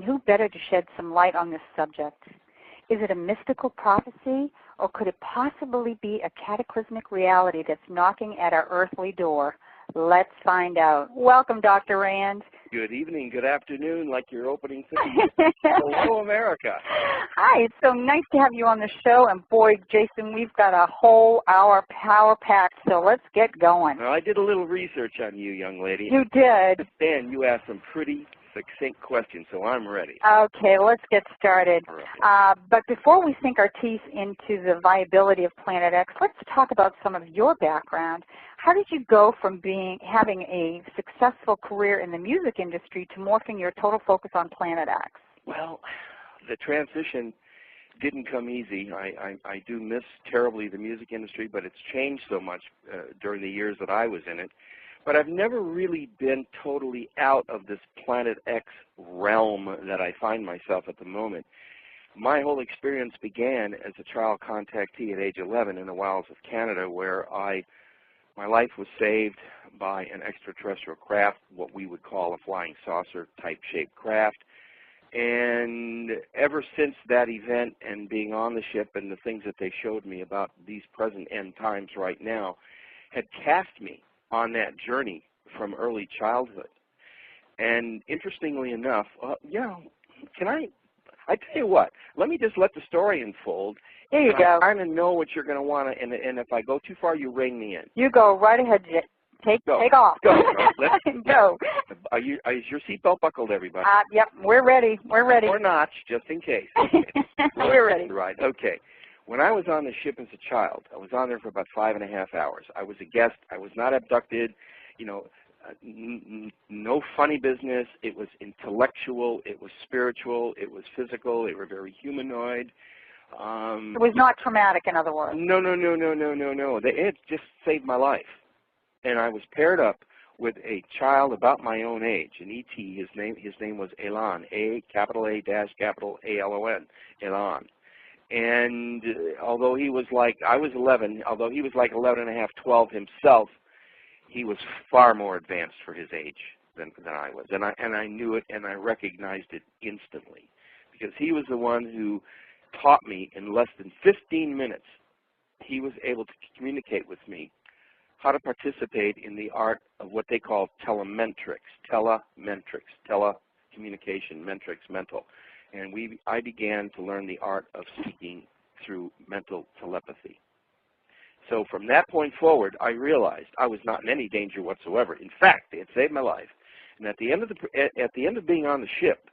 Who better to shed some light on this subject? Is it a mystical prophecy, or could it possibly be a cataclysmic reality that's knocking at our earthly door? Let's find out. Welcome, Dr. Rand. Good evening, good afternoon, like your opening thing. Hello, America. Hi, it's so nice to have you on the show. And boy, Jason, we've got a whole hour power-packed, so let's get going. Well, I did a little research on you, young lady. You did. And you asked some pretty succinct questions, so I'm ready. Okay, let's get started. Right. But before we sink our teeth into the viability of Planet X, let's talk about some of your background. How did you go from having a successful career in the music industry to morphing your total focus on Planet X? Well, the transition didn't come easy. I do miss terribly the music industry, but it's changed so much during the years that I was in it. But I've never really been totally out of this Planet X realm that I find myself at the moment. My whole experience began as a child contactee at age 11 in the wilds of Canada, where my life was saved by an extraterrestrial craft, what we would call a flying saucer type shaped craft. And ever since that event and being on the ship and the things that they showed me about these present end times right now had cast me on that journey from early childhood. And interestingly enough, I tell you what, let me just let the story unfold. There you go. I kind of know what you're going to want to, and if I go too far, you ring me in. You go right ahead, take off. Go. Go. Is your seatbelt buckled, everybody? Yep, we're ready. We're ready. Or not, just in case. We're ready. Right, okay. When I was on the ship as a child, I was on there for about 5.5 hours. I was a guest. I was not abducted. You know, no funny business. It was intellectual. It was spiritual. It was physical. They were very humanoid. It was not traumatic, in other words. No. It just saved my life. And I was paired up with a child about my own age, an E.T. His name was Elan, A-A-L-O-N, Elan. And although he was like, I was 11, although he was like 11 and a half, 12 himself, he was far more advanced for his age than I was. And I knew it, and I recognized it instantly, because he was the one who taught me in less than 15 minutes. He was able to communicate with me how to participate in the art of what they call telememtrics, telecommunication, metrics, mental. And I began to learn the art of speaking through mental telepathy. So from that point forward, I realized I was not in any danger whatsoever. In fact, it saved my life. And at the end of being on the ship,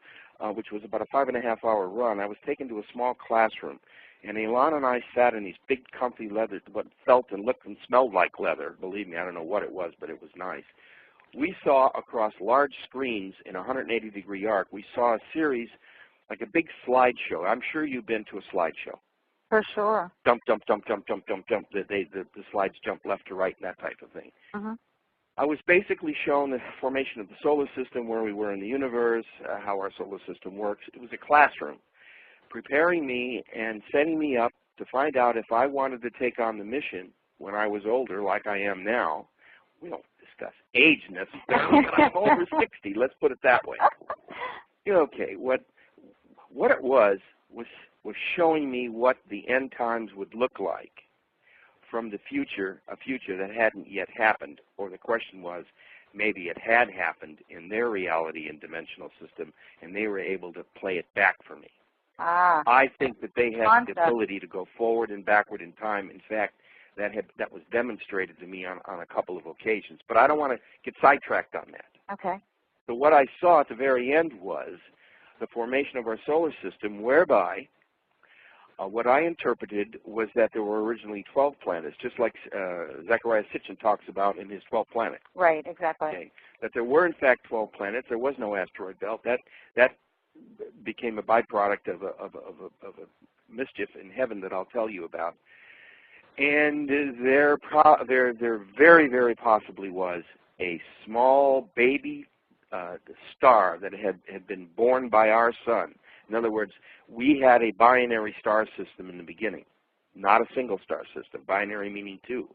which was about a 5.5-hour run, I was taken to a small classroom. And Elan and I sat in these big, comfy leather, what felt and looked and smelled like leather. Believe me, I don't know what it was, but it was nice. We saw across large screens in a 180-degree arc, we saw a series like a big slideshow. I'm sure you've been to a slideshow. For sure. Jump. The slides jump left to right and that type of thing. I was basically shown the formation of the solar system, where we were in the universe, how our solar system works. It was a classroom preparing me and setting me up to find out if I wanted to take on the mission when I was older, like I am now. We don't discuss age necessarily, but I'm over 60. Let's put it that way. Okay, what it was showing me what the end times would look like from the future, a future that hadn't yet happened, or the question was, maybe it had happened in their reality and dimensional system, and they were able to play it back for me. I think that they had the ability to go forward and backward in time. In fact, that was demonstrated to me on a couple of occasions. But I don't want to get sidetracked on that. Okay. So what I saw at the very end was the formation of our solar system, whereby what I interpreted was that there were originally 12 planets, just like Zecharia Sitchin talks about in his 12 planets. Right, exactly. Okay. That there were, in fact, 12 planets. There was no asteroid belt. That became a byproduct of a mischief in heaven that I'll tell you about. And there very, very possibly was a small baby star that had been born by our sun. In other words, we had a binary star system in the beginning, not a single star system, binary meaning two.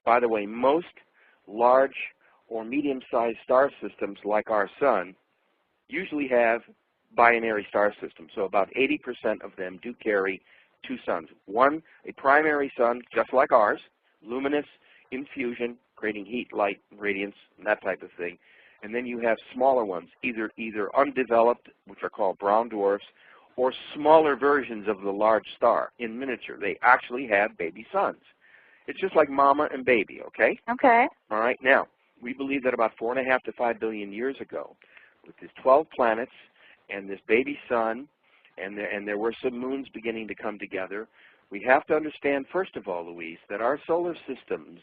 By the way, most large or medium-sized star systems like our sun usually have binary star system. So about 80% of them do carry two suns. One, a primary sun, just like ours, luminous, in fusion, creating heat, light, radiance, and that type of thing. And then you have smaller ones, either undeveloped, which are called brown dwarfs, or smaller versions of the large star in miniature. They actually have baby suns. It's just like mama and baby, okay? Okay. All right. Now, we believe that about 4.5 to 5 billion years ago, with these 12 planets and this baby sun, and there were some moons beginning to come together, we have to understand, first of all, Louise, that our solar system's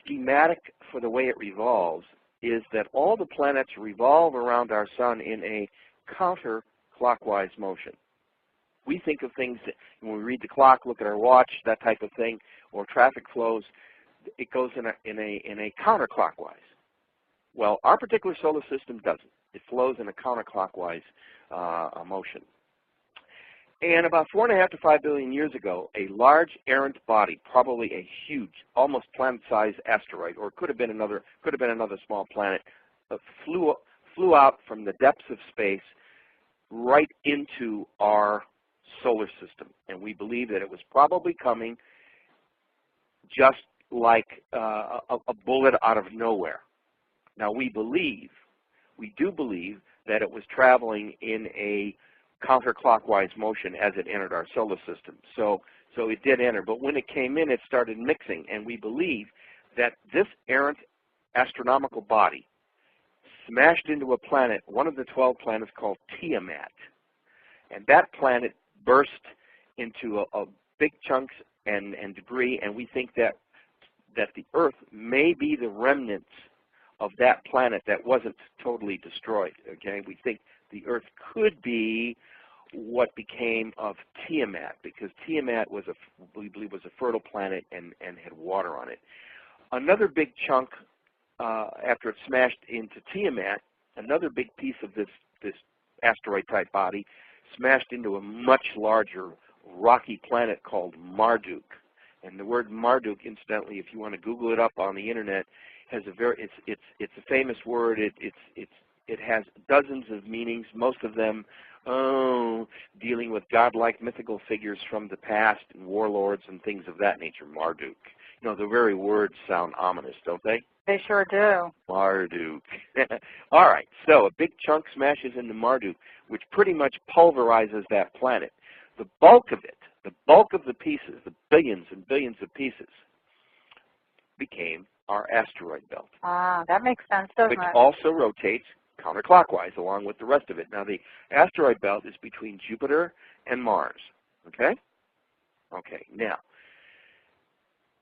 schematic for the way it revolves is that all the planets revolve around our sun in a counterclockwise motion. We think of things that when we read the clock, look at our watch, that type of thing, or traffic flows, it goes in a counterclockwise. Well, our particular solar system doesn't. It flows in a counterclockwise motion. And about 4.5 to 5 billion years ago, a large errant body, probably a huge, almost planet-sized asteroid, or could have been another small planet, flew out from the depths of space right into our solar system. And we believe that it was probably coming just like a bullet out of nowhere. Now we do believe that it was traveling in a counterclockwise motion as it entered our solar system. So it did enter, but when it came in, it started mixing, and we believe that this errant astronomical body smashed into a planet, one of the 12 planets called Tiamat, and that planet burst into a big chunks and debris, and we think that the Earth may be the remnants of that planet that wasn't totally destroyed. Okay, we think the Earth could be what became of Tiamat, because Tiamat was we believe was a fertile planet and had water on it. Another big chunk after it smashed into Tiamat, another big piece of this asteroid-type body smashed into a much larger rocky planet called Marduk. And the word Marduk, incidentally, if you want to Google it up on the internet, has it's a famous word. It has dozens of meanings, most of them dealing with godlike mythical figures from the past and warlords and things of that nature. Marduk. You know, the very words sound ominous, don't they? They sure do. Marduk. All right, so a big chunk smashes into Marduk, which pretty much pulverizes that planet. The bulk of it, the bulk of the pieces, the billions and billions of pieces, became our asteroid belt. Ah, that makes sense, doesn't which it? also rotates counterclockwise along with the rest of it. Now, the asteroid belt is between Jupiter and Mars, okay? Okay, now,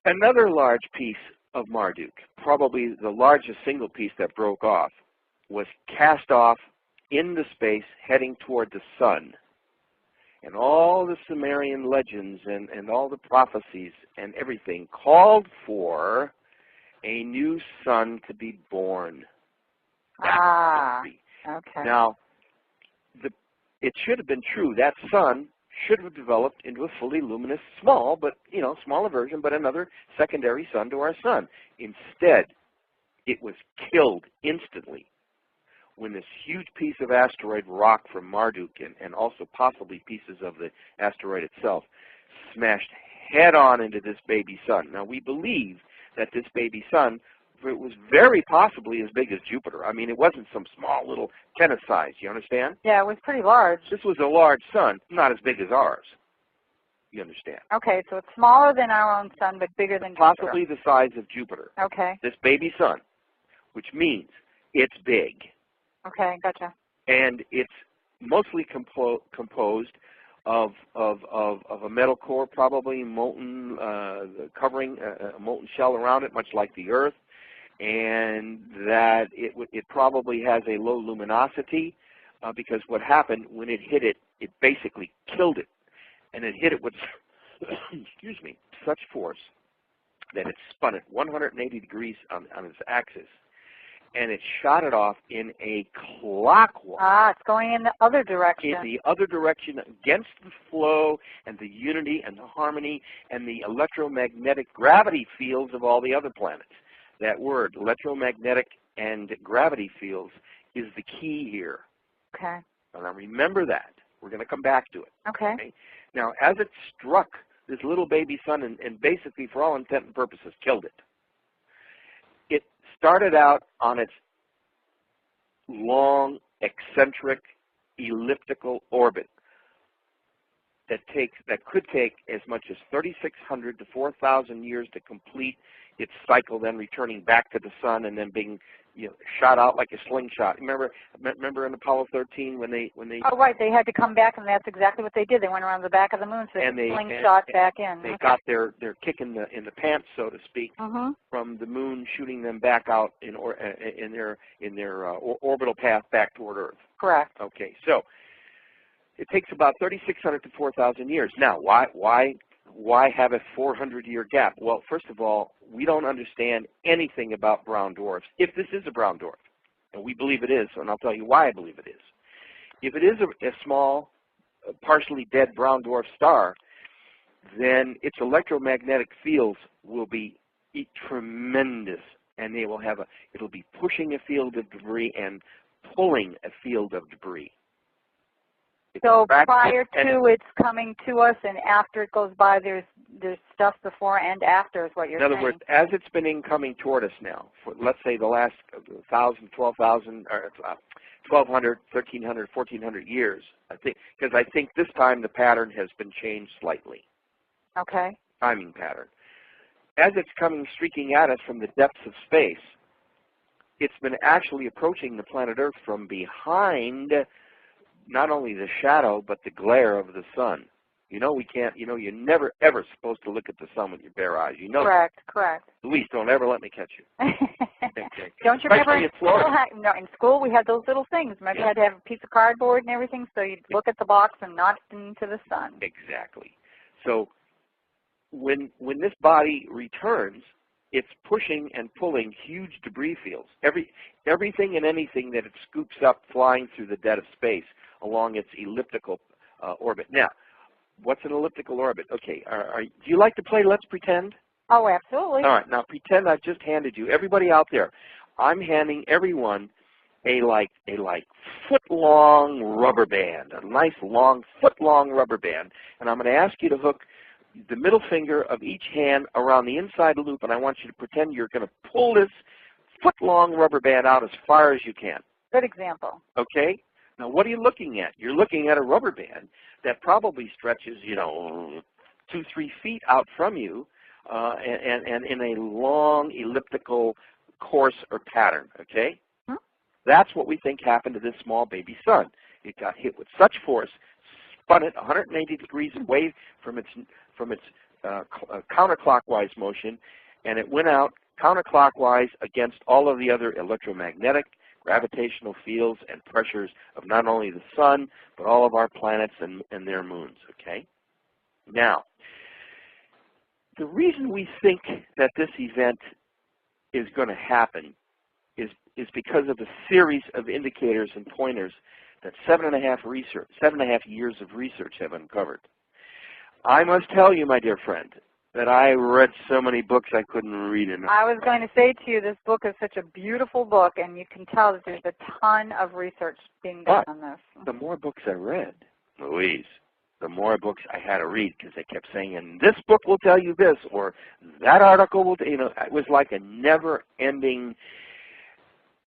another large piece of Marduk, probably the largest single piece that broke off, was cast off into space heading toward the sun. And all the Sumerian legends and all the prophecies and everything called for a new sun to be born. Okay. Now, it should have been true. That sun should have developed into a fully luminous, smaller version, but another secondary sun to our sun. Instead, it was killed instantly when this huge piece of asteroid rock from Marduk and also possibly pieces of the asteroid itself smashed head-on into this baby sun. Now, we believe that this baby sun, it was very possibly as big as Jupiter. I mean, it wasn't some small little tennis size, you understand? Yeah, it was pretty large. This was a large sun, not as big as ours. You understand? Okay, so it's smaller than our own sun, but bigger than Jupiter. Possibly the size of Jupiter. Okay. This baby sun, which means it's big. Okay, gotcha. And it's mostly composed of a metal core, probably molten, covering a molten shell around it, much like the Earth, and that it probably has a low luminosity because what happened when it hit it, it basically killed it, and it hit it with excuse me, such force that it spun it 180 degrees on its axis, and it shot it off in a clockwise. Ah, it's going in the other direction. In the other direction, against the flow and the unity and the harmony and the electromagnetic gravity fields of all the other planets. That word, electromagnetic and gravity fields, is the key here. Okay. And now remember that. We're going to come back to it. Okay. Now, as it struck this little baby sun and basically, for all intent and purposes, killed it, it started out on its long, eccentric, elliptical orbit that could take as much as 3,600 to 4,000 years to complete its cycle, then returning back to the sun and then being shot out like a slingshot. Remember in Apollo 13 when they Oh, right, they had to come back, and that's exactly what they did. They went around the back of the moon, so they slingshot back in. They got their kick in the pants, so to speak, from the moon, shooting them back out in their orbital path back toward Earth. Correct. Okay, so it takes about 3,600 to 4,000 years. Now, why have a 400-year gap? Well, first of all, we don't understand anything about brown dwarfs, if this is a brown dwarf. And we believe it is, and I'll tell you why I believe it is. If it is a small, partially dead brown dwarf star, then its electromagnetic fields will be tremendous, and it'll be pushing a field of debris and pulling a field of debris. So prior to its coming to us and after it goes by, there's stuff before and after is what you're saying. In other words, as it's been incoming toward us now, for let's say the last 1,000, 12,000, or 1,200, 1,300, 1,400 years, I think this time the pattern has been changed slightly. Okay. Timing pattern. As it's coming streaking at us from the depths of space, it's been actually approaching the planet Earth from behind not only the shadow, but the glare of the sun. You're never, ever supposed to look at the sun with your bare eyes. Correct, correct. Louise, don't ever let me catch you. Okay. Don't you remember in school we had those little things. Remember you had to have a piece of cardboard and everything, so you'd look at the box and not into the sun. Exactly. So when this body returns, it's pushing and pulling huge debris fields. Everything and anything that it scoops up flying through the dead of space along its elliptical orbit. Now, what's an elliptical orbit? Okay, do you like to play Let's Pretend? Oh, absolutely. All right, now pretend I've just handed you, everybody out there, I'm handing everyone a foot-long rubber band, a nice long foot-long rubber band, and I'm going to ask you to hook the middle finger of each hand around the inside loop, and I want you to pretend you're going to pull this foot-long rubber band out as far as you can. Good example. Okay? Now, what are you looking at? You're looking at a rubber band that probably stretches, 2-3 feet out from you, and in a long elliptical course or pattern. Okay? That's what we think happened to this small baby sun. It got hit with such force, spun it 180 degrees away from its counterclockwise motion, and it went out counterclockwise against all of the other electromagnetic, gravitational fields and pressures of not only the sun, but all of our planets and their moons. Okay? Now, the reason we think that this event is going to happen is because of a series of indicators and pointers that 7.5 years of research have uncovered. I must tell you, my dear friend, that I read so many books I couldn't read enough. I was going to say to you, this book is such a beautiful book, and you can tell that there's a ton of research being done on this. The more books I read, Louise, the more books I had to read, because they kept saying, and this book will tell you this, or that article will, it was like a never-ending.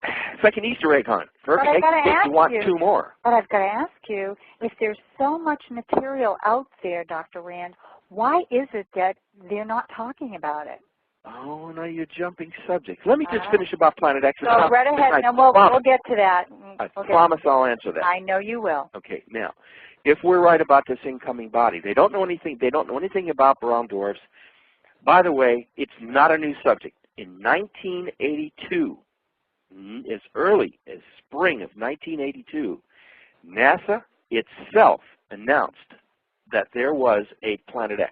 It's like an Easter egg hunt. For every egg you want 2 more. But I've got to ask you, if there's so much material out there, Dr. Rand, why is it that they're not talking about it? Oh, no, you're jumping subjects. Let me just finish about Planet X. So right ahead, and we'll get to that. I promise I'll answer that. I know you will. Okay, now, if we're right about this incoming body, they don't know anything. They don't know anything about brown dwarfs. By the way, it's not a new subject. In 1982, as early as spring of 1982, NASA itself announced that there was a Planet X.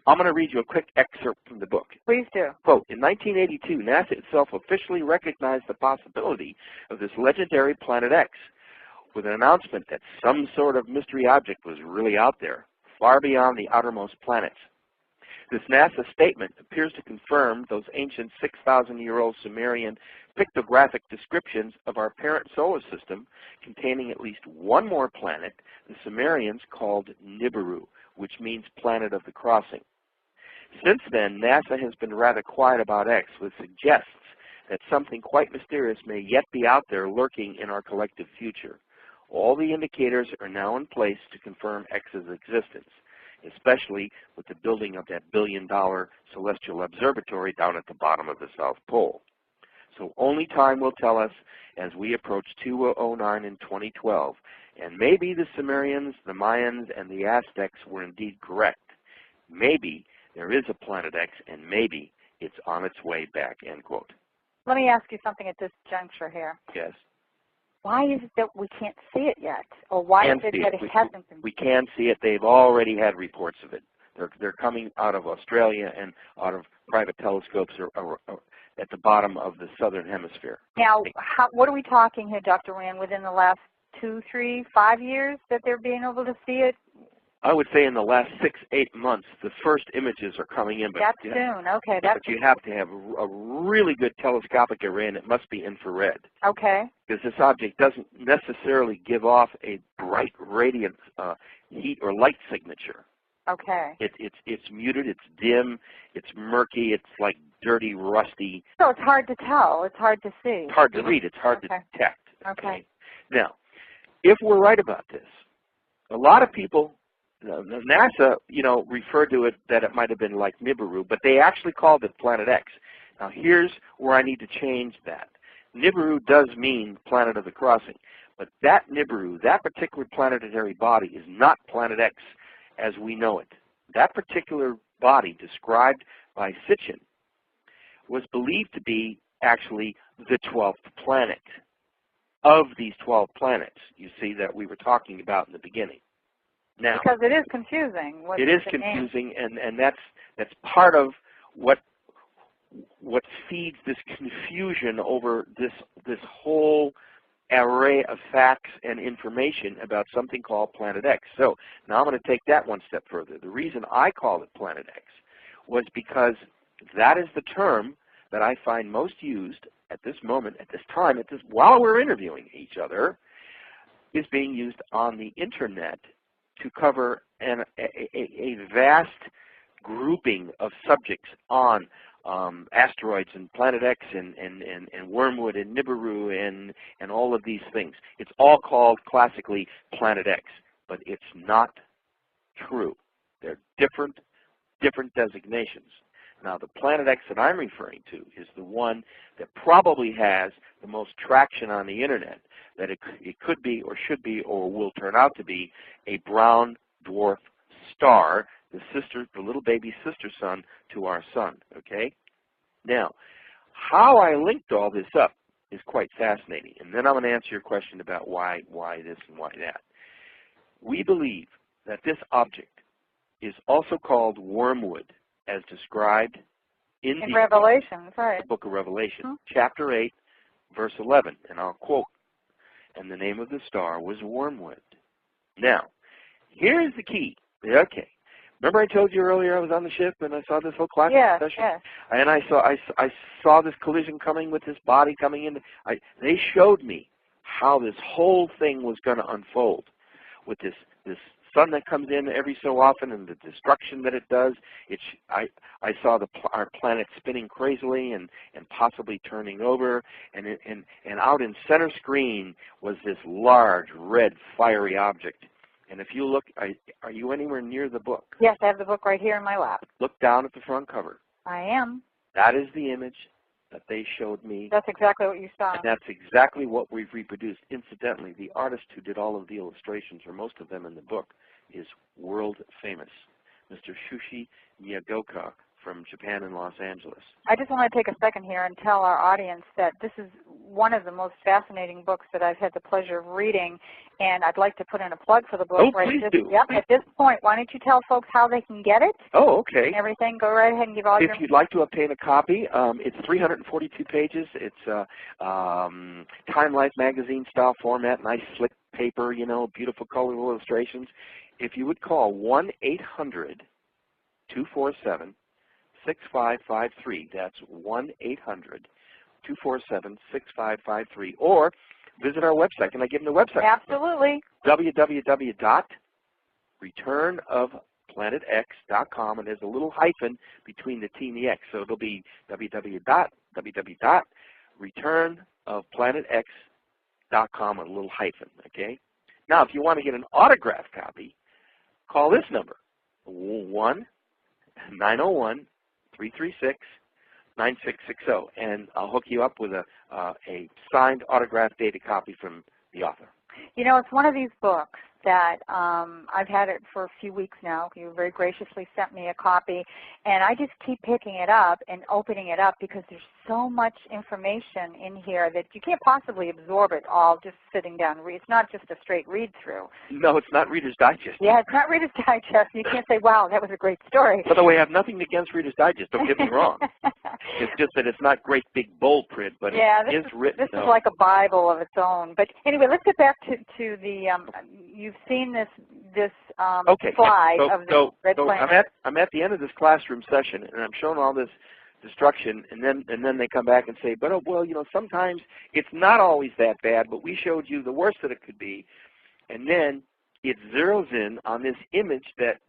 I'm going to read you a quick excerpt from the book. Please do. Quote, in 1982, NASA itself officially recognized the possibility of this legendary Planet X with an announcement that some sort of mystery object was really out there, far beyond the outermost planets. This NASA statement appears to confirm those ancient 6,000-year-old Sumerian pictographic descriptions of our parent solar system containing at least one more planet, the Sumerians called Nibiru, which means planet of the crossing. Since then, NASA has been rather quiet about X, which suggests that something quite mysterious may yet be out there lurking in our collective future. All the indicators are now in place to confirm X's existence, especially with the building of that billion-dollar celestial observatory down at the bottom of the South Pole. So only time will tell us as we approach 2009 in 2012, and maybe the Sumerians, the Mayans, and the Aztecs were indeed correct. Maybe there is a planet X, and maybe it's on its way back, end quote. Let me ask you something at this juncture here. Yes. Why is it that we can't see it yet? Or why is it that it hasn't been? We can see it. They've already had reports of it. They're coming out of Australia and out of private telescopes at the bottom of the southern hemisphere. Now, what are we talking here, Dr. Rand, within the last 2, 3, 5 years that they're being able to see it? I would say in the last 6, 8 months, the first images are coming in. But that's soon, okay. But you have to have a really good telescopic array, and it must be infrared. Okay. Because this object doesn't necessarily give off a bright, radiant heat or light signature. Okay. It's muted, it's dim, it's murky, it's like dirty, rusty. So it's hard to tell, it's hard to see. It's hard to read, it's hard to detect. Okay. Now, if we're right about this, a lot of people, NASA, referred to it that it might have been like Nibiru, but they actually called it Planet X. Now here's where I need to change that. Nibiru does mean planet of the crossing, but that Nibiru, that particular planetary body, is not Planet X as we know it. That particular body described by Sitchin was believed to be actually the 12th planet of these 12 planets, you see, that we were talking about in the beginning. Now, because it is confusing. It is confusing, and that's part of what feeds this confusion over this whole array of facts and information about something called Planet X. So now I'm going to take that one step further. The reason I call it Planet X was because that is the term that I find most used at this moment, at this time, while we're interviewing each other, is being used on the internet to cover a vast grouping of subjects on asteroids and Planet X and Wormwood and Nibiru and all of these things. It's all called classically Planet X, but it's not true. They're different designations. Now the Planet X that I'm referring to is the one that probably has the most traction on the internet, that it could be or should be or will turn out to be a brown dwarf star, the little baby sister sun to our sun, okay? Now, how I linked all this up is quite fascinating, and then I'm going to answer your question about why this and why that. We believe that this object is also called Wormwood, as described in the Revelation, right. The book of Revelation, chapter 8, verse 11, and I'll quote, "And the name of the star was Wormwood." Now, here's the key. Okay. Remember I told you earlier I was on the ship and I saw this whole class session? Yes. And I saw this collision coming with this body coming in. They showed me how this whole thing was going to unfold with this sun that comes in every so often and the destruction that it does. I saw our planet spinning crazily and possibly turning over, and out in center screen was this large red fiery object. And if you look, are you anywhere near the book? Yes, I have the book right here in my lap. Look down at the front cover. I am. That is the image that they showed me. That's exactly what you saw. And that's exactly what we've reproduced. Incidentally, the artist who did all of the illustrations, or most of them in the book, is world famous, Mr. Shushi Miyagoka from Japan and Los Angeles. I just want to take a second here and tell our audience that this is one of the most fascinating books that I've had the pleasure of reading, and I'd like to put in a plug for the book. Oh, please do. Yep, at this point, why don't you tell folks how they can get it? Oh, okay. And everything. Go right ahead and give all your... If you'd like to obtain a copy, it's 342 pages. It's Time Life magazine style format, nice slick paper, beautiful colorful illustrations. If you would call 1-800-247-6553, that's 247-6553, or visit our website. Can I give them the website? Absolutely. www.returnofplanetx.com, and there's a little hyphen between the T and the X, so it'll be www.returnofplanetx.com, a little hyphen, okay? Now, if you want to get an autographed copy, call this number, 1-901-336-9660, and I'll hook you up with a signed, autographed, dated copy from the author. You know, it's one of these books that I've had it for a few weeks now. You very graciously sent me a copy, and I just keep picking it up and opening it up because there's so much information in here that you can't possibly absorb it all just sitting down and read. It's not just a straight read-through. No, it's not Reader's Digest. Yeah, it's not Reader's Digest. You can't say, wow, that was a great story. By the way, I have nothing against Reader's Digest. Don't get me wrong. It's just that it's not great big bold print, but yeah, it is written. This is like a Bible of its own. But anyway, let's get back to the, you've seen this okay. slide of the red planet. I'm at the end of this classroom session, and I'm showing all this destruction, and then they come back and say, but oh, well, you know, sometimes it's not always that bad, but we showed you the worst that it could be, and then it zeroes in on this image that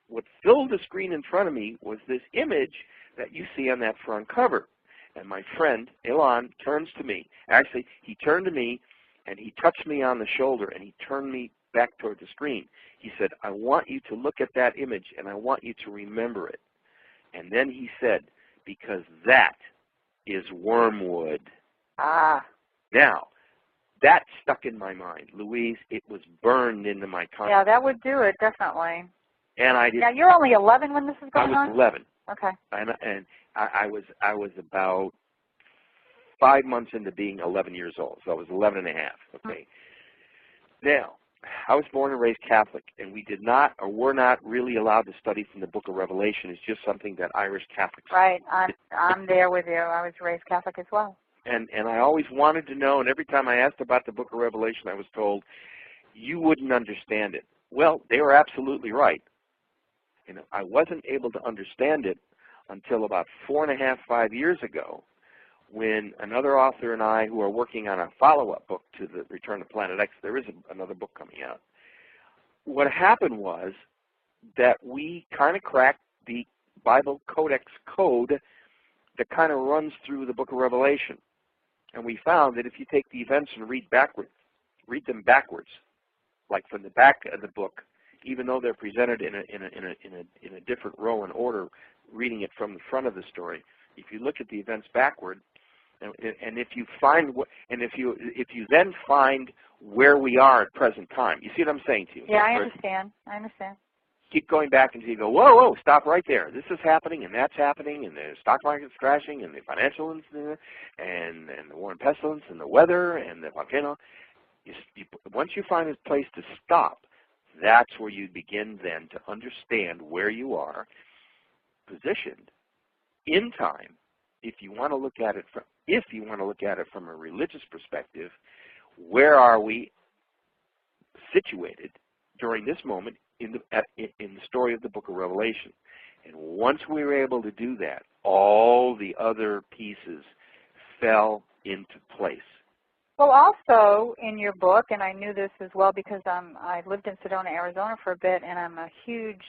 what filled the screen in front of me was this image that you see on that front cover. And my friend, Elon, turns to me. Actually, he turned to me, and he touched me on the shoulder, and he turned me back toward the screen. He said, I want you to look at that image, and I want you to remember it. And then he said, because that is wormwood. Ah. Now, that stuck in my mind, Louise. It was burned into my consciousness. Yeah, that would do it, definitely. And I did. Now, you're only 11 when this is going on? I was 11. Okay. And I was about 5 months into being 11 years old, so I was 11 and a half, okay? Now, I was born and raised Catholic, and we did not or were not really allowed to study from the Book of Revelation. It's just something that Irish Catholics Right. I'm there with you. I was raised Catholic as well. And I always wanted to know, and every time I asked about the Book of Revelation, I was told, you wouldn't understand it. Well, they were absolutely right. And I wasn't able to understand it until about 4.5, 5 years ago, when another author and I, who are working on a follow-up book to the Return to Planet X, there is another book coming out. What happened was that we kind of cracked the Bible Codex code that kind of runs through the Book of Revelation. And we found that if you take the events and read them backwards, like from the back of the book, even though they're presented in a different row and order, reading it from the front of the story, if you look at the events backward, and if you find if you then find where we are at present time, you see what I'm saying to you? Yeah, I understand. Keep going back until you go, whoa, whoa, stop right there. This is happening, and that's happening, and the stock market's crashing, and the financial incident, and the war and pestilence, and the weather, and the volcano. Once you find a place to stop, that's where you begin then to understand where you are positioned in time. If you want to look at it from a religious perspective, where are we situated during this moment in the story of the Book of Revelation? And once we were able to do that, all the other pieces fell into place. Well, also in your book, and I knew this as well because I lived in Sedona, Arizona for a bit, and I'm a huge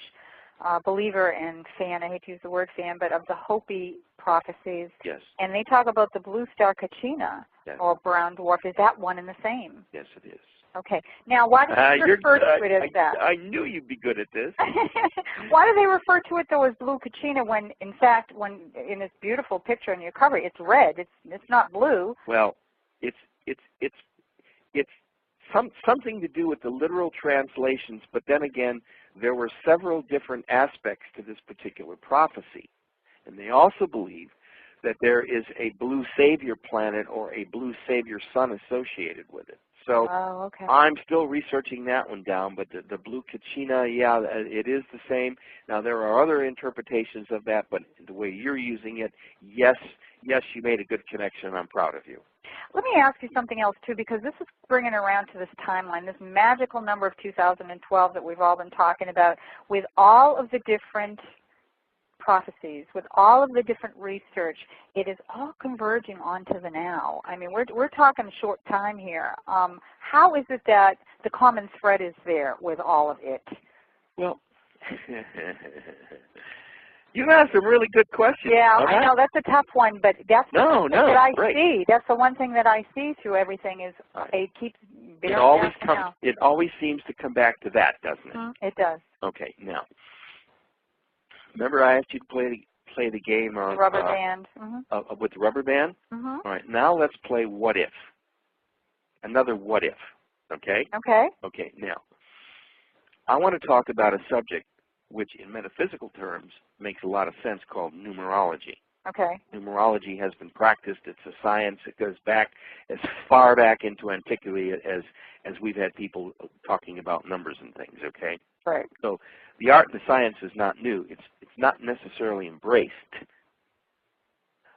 believer and fan, I hate to use the word fan, but of the Hopi prophecies. Yes. And they talk about the blue star Kachina, yes. or brown dwarf. Is that one and the same? Yes, it is. Okay. Now, why do they refer to it as that? I knew you'd be good at this. Why do they refer to it, though, as blue Kachina when, in fact, when in this beautiful picture on your cover, it's red. It's not blue. Well, it's something to do with the literal translations, but then again, there were several different aspects to this particular prophecy. And they also believe that there is a blue savior planet or a blue savior sun associated with it. So okay. I'm still researching that one down, but the blue Kachina, yeah, it is the same. Now, there are other interpretations of that, but the way you're using it, yes, you made a good connection, and I'm proud of you. Let me ask you something else, too, because this is bringing around to this timeline, this magical number of 2012 that we've all been talking about, with all of the different prophecies, with all of the different research, it is all converging onto the now. I mean, we're talking short time here. How is it that the common thread is there with all of it? Well, you asked some really good questions. Yeah, I know that's a tough one, but that's the one that I see. That's the one thing that I see through everything is it keeps bearing down. It always seems to come back to that, doesn't it? Mm-hmm. It does. Okay, now, remember I asked you to play the game of rubber band. With the rubber band? Mm-hmm. All right, now let's play what if. Another what if, okay? Okay. Okay, now, I want to talk about a subject which in metaphysical terms makes a lot of sense, called numerology. Okay. Numerology has been practiced. It's a science. It goes back as far back into antiquity as we've had people talking about numbers and things, okay? Right. So the art and the science is not new. It's not necessarily embraced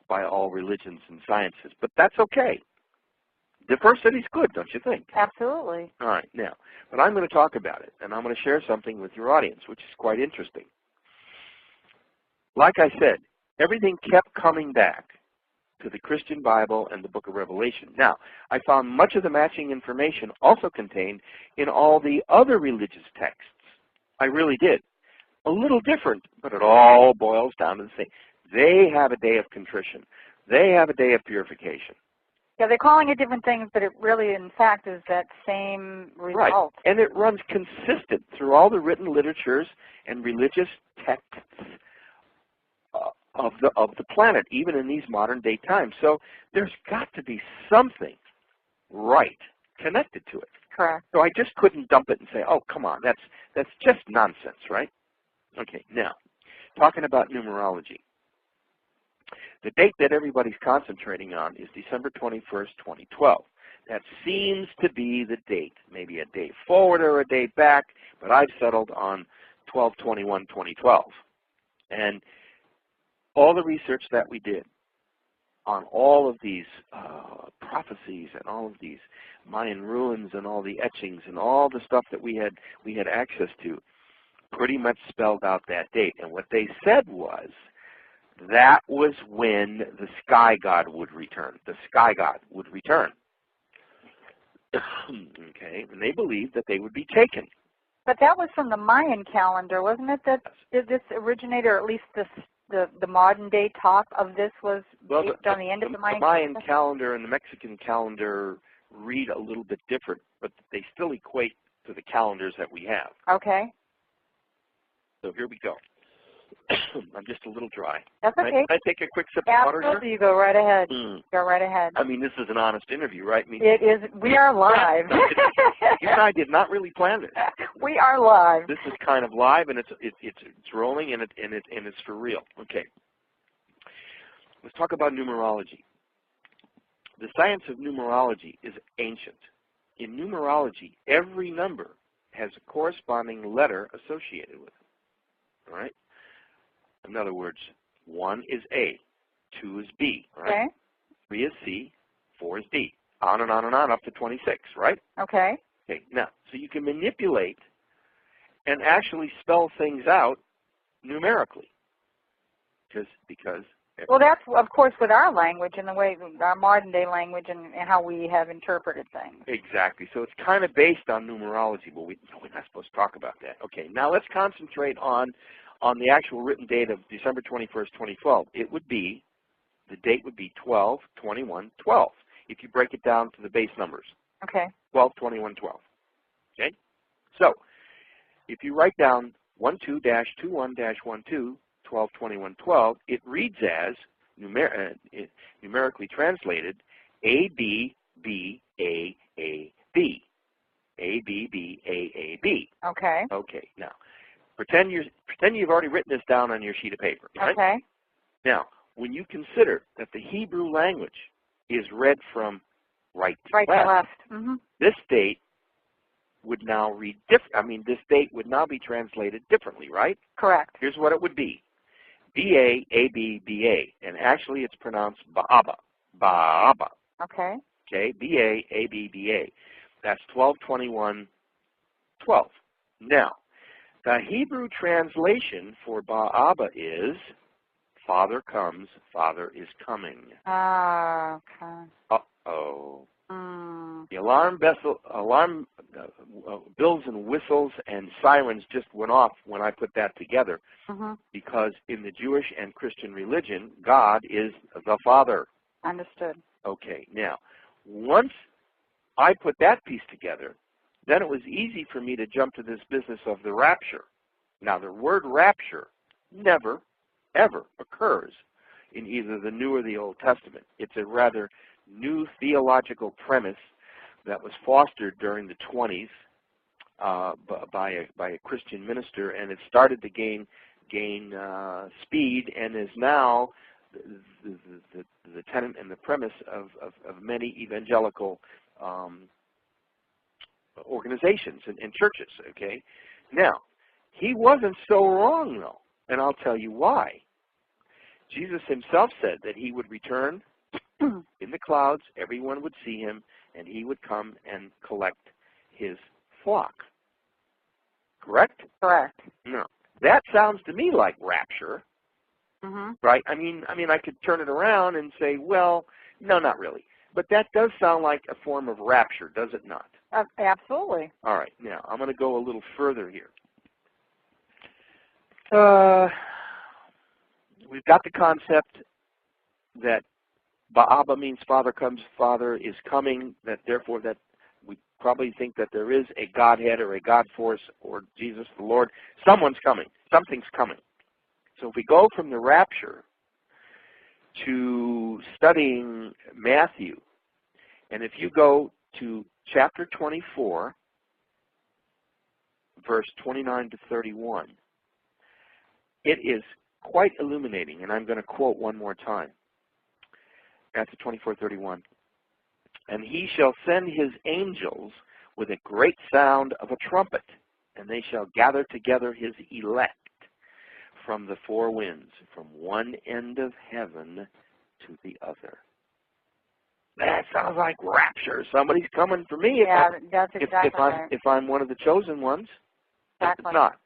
by all religions and sciences, but that's okay. Diversity's good, don't you think? Absolutely. All right, now, but I'm going to talk about it, and I'm going to share something with your audience, which is quite interesting. Like I said, everything kept coming back to the Christian Bible and the book of Revelation. Now, I found much of the matching information also contained in all the other religious texts. I really did. A little different, but it all boils down to the same. They have a day of contrition. They have a day of purification. Yeah, they're calling it different things, but it really, in fact, is that same result. Right, and it runs consistent through all the written literatures and religious texts of the planet, even in these modern day times. So there's got to be something right connected to it. Correct. So I just couldn't dump it and say, oh, come on, that's just nonsense, right? Okay, now, talking about numerology. The date that everybody's concentrating on is December 21st, 2012. That seems to be the date, maybe a date forward or a date back, but I've settled on 12/21/2012. And all the research that we did on all of these prophecies and all of these Mayan ruins and all the etchings and all the stuff that we had access to pretty much spelled out that date. And what they said was that was when the sky god would return. The sky god would return. Okay, and they believed that they would be taken. But that was from the Mayan calendar, wasn't it? That this originated, or at least the modern day talk of this was based on the end of the Mayan calendar? The Mayan calendar and the Mexican calendar read a little bit different, but they still equate to the calendars that we have. Okay. So here we go. I'm just a little dry. That's okay. Can I take a quick sip of water here? Absolutely, you go right ahead. Go right ahead. I mean, this is an honest interview, right? It is. We are live. You and I did not really plan this. We are live. This is kind of live, and it's rolling, and it's for real. Okay. Let's talk about numerology. The science of numerology is ancient. In numerology, every number has a corresponding letter associated with it. All right? In other words, 1 is A, 2 is B, right? Okay. 3 is C, 4 is D, on and on and on up to 26, right? Okay. Okay, now, so you can manipulate and actually spell things out numerically. Because well, that's, of course, with our language and the way, our modern day language and how we have interpreted things. Exactly. So it's kind of based on numerology, but we're not supposed to talk about that. Okay, now let's concentrate on the actual written date of December 21st, 2012. The date would be 12/21/12, if you break it down to the base numbers. Okay. 12/21/12. Okay? So, if you write down 12-21-12, 12/21/12, it reads as, numerically translated, ABBAAB. ABBAAB. Okay. Okay, now, pretend you've already written this down on your sheet of paper, right? Okay. Now, when you consider that the Hebrew language is read from right to left, Mm-hmm. this date would now read different. I mean, this date would now be translated differently, right? Correct. Here's what it would be: B-A-A-B-B-A, and actually it's pronounced Ba'aba. Ba'aba. Okay. Okay, B-A-A-B-B-A. That's 12/21/12. Now, The Hebrew translation for Ba'aba is Father comes, Father is coming. Ah, okay. Uh-oh. The alarm bells and whistles and sirens just went off when I put that together, because in the Jewish and Christian religion, God is the Father. Understood. Okay, now, once I put that piece together, then it was easy for me to jump to this business of the rapture. Now, the word rapture never, ever occurs in either the New or the Old Testament. It's a rather new theological premise that was fostered during the 20s by a Christian minister, and it started to gain speed, and is now the tenet and the premise of many evangelical organizations and churches. Okay, now he wasn't so wrong though, and I'll tell you why. Jesus himself said that he would return in the clouds, everyone would see him, and he would come and collect his flock. Correct? Correct. No. That sounds to me like rapture, right? I mean, I could turn it around and say, well, no, not really. But that does sound like a form of rapture, does it not? Absolutely. All right. Now, I'm going to go a little further here. We've got the concept that Ba'aba means Father comes, Father is coming, that therefore that we probably think that there is a Godhead or a God force or Jesus the Lord. Someone's coming. Something's coming. So if we go from the rapture to studying Matthew, and if you go to chapter 24, verse 29 to 31, it is quite illuminating, and I'm going to quote one more time. Matthew 24:31. And he shall send his angels with a great sound of a trumpet, and they shall gather together his elect from the four winds, from one end of heaven to the other. That sounds like rapture. Somebody's coming for me. Yeah, that's exactly right. If I'm one of the chosen ones. Exactly. If not.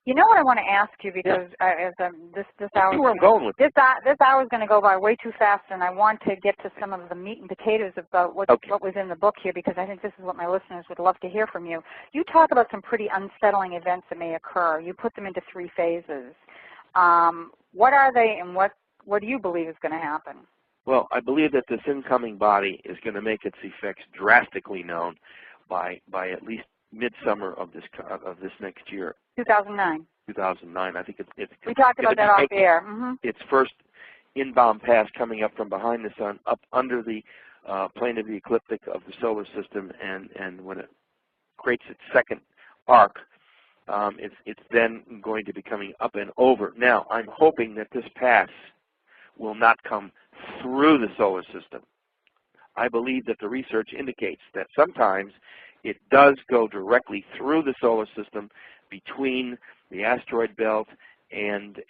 You know what I want to ask you, because this hour, where I'm going with this hour is going to go by way too fast, and I want to get to some of the meat and potatoes about what was in the book here, because I think this is what my listeners would love to hear from you. You talk about some pretty unsettling events that may occur. You put them into 3 phases. What are they, and what do you believe is going to happen? Well, I believe that this incoming body is going to make its effects drastically known by at least midsummer of this next year. 2009. 2009. I think it's we talked about that off air. Its first inbound pass coming up from behind the sun, up under the plane of the ecliptic of the solar system, and when it creates its second arc, it's then going to be coming up and over. Now, I'm hoping that this pass will not come through the solar system. I believe that the research indicates that sometimes it does go directly through the solar system between the asteroid belt and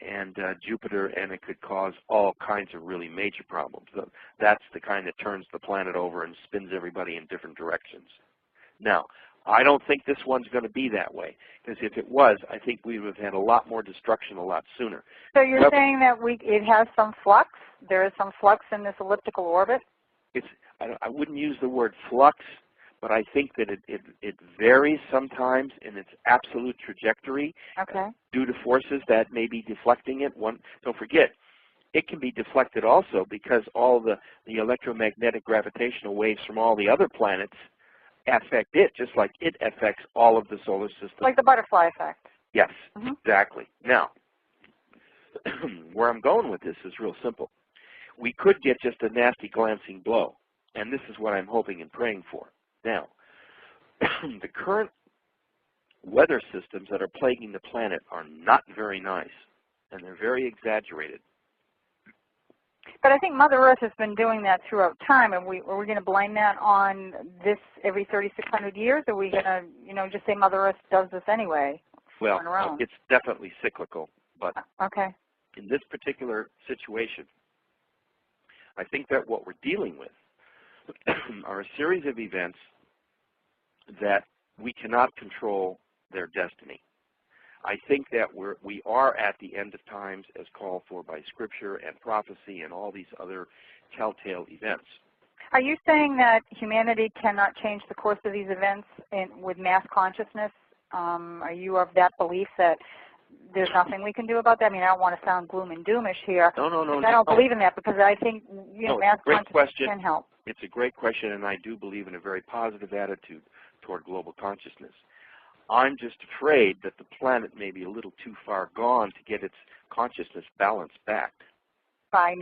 Jupiter, and it could cause all kinds of really major problems. That's the kind that turns the planet over and spins everybody in different directions. Now, I don't think this one's going to be that way, because if it was, I think we would have had a lot more destruction a lot sooner. So you're saying that it has some flux? There is some flux in this elliptical orbit? I wouldn't use the word flux, but I think that it varies sometimes in its absolute trajectory due to forces that may be deflecting it. Don't forget, it can be deflected also because all the electromagnetic gravitational waves from all the other planets affect it, just like it affects all of the solar system. Like the butterfly effect. Yes, exactly. Now, where I'm going with this is real simple. We could get just a nasty glancing blow, and this is what I'm hoping and praying for. Now, the current weather systems that are plaguing the planet are not very nice, and they're very exaggerated. But I think Mother Earth has been doing that throughout time, and are we going to blame that on this every 3,600 years, or are we going to, just say Mother Earth does this anyway? Well, it's definitely cyclical, but in this particular situation, I think that what we're dealing with are a series of events that we cannot control their destiny. I think that we are at the end of times as called for by Scripture and prophecy and all these other telltale events. Are you saying that humanity cannot change the course of these events with mass consciousness? Are you of that belief that there's nothing we can do about that? I mean, I don't want to sound gloom and doomish here. No. I don't believe in that because I think mass consciousness can help. It's a great question, and I do believe in a very positive attitude toward global consciousness. I'm just afraid that the planet may be a little too far gone to get its consciousness balanced back. By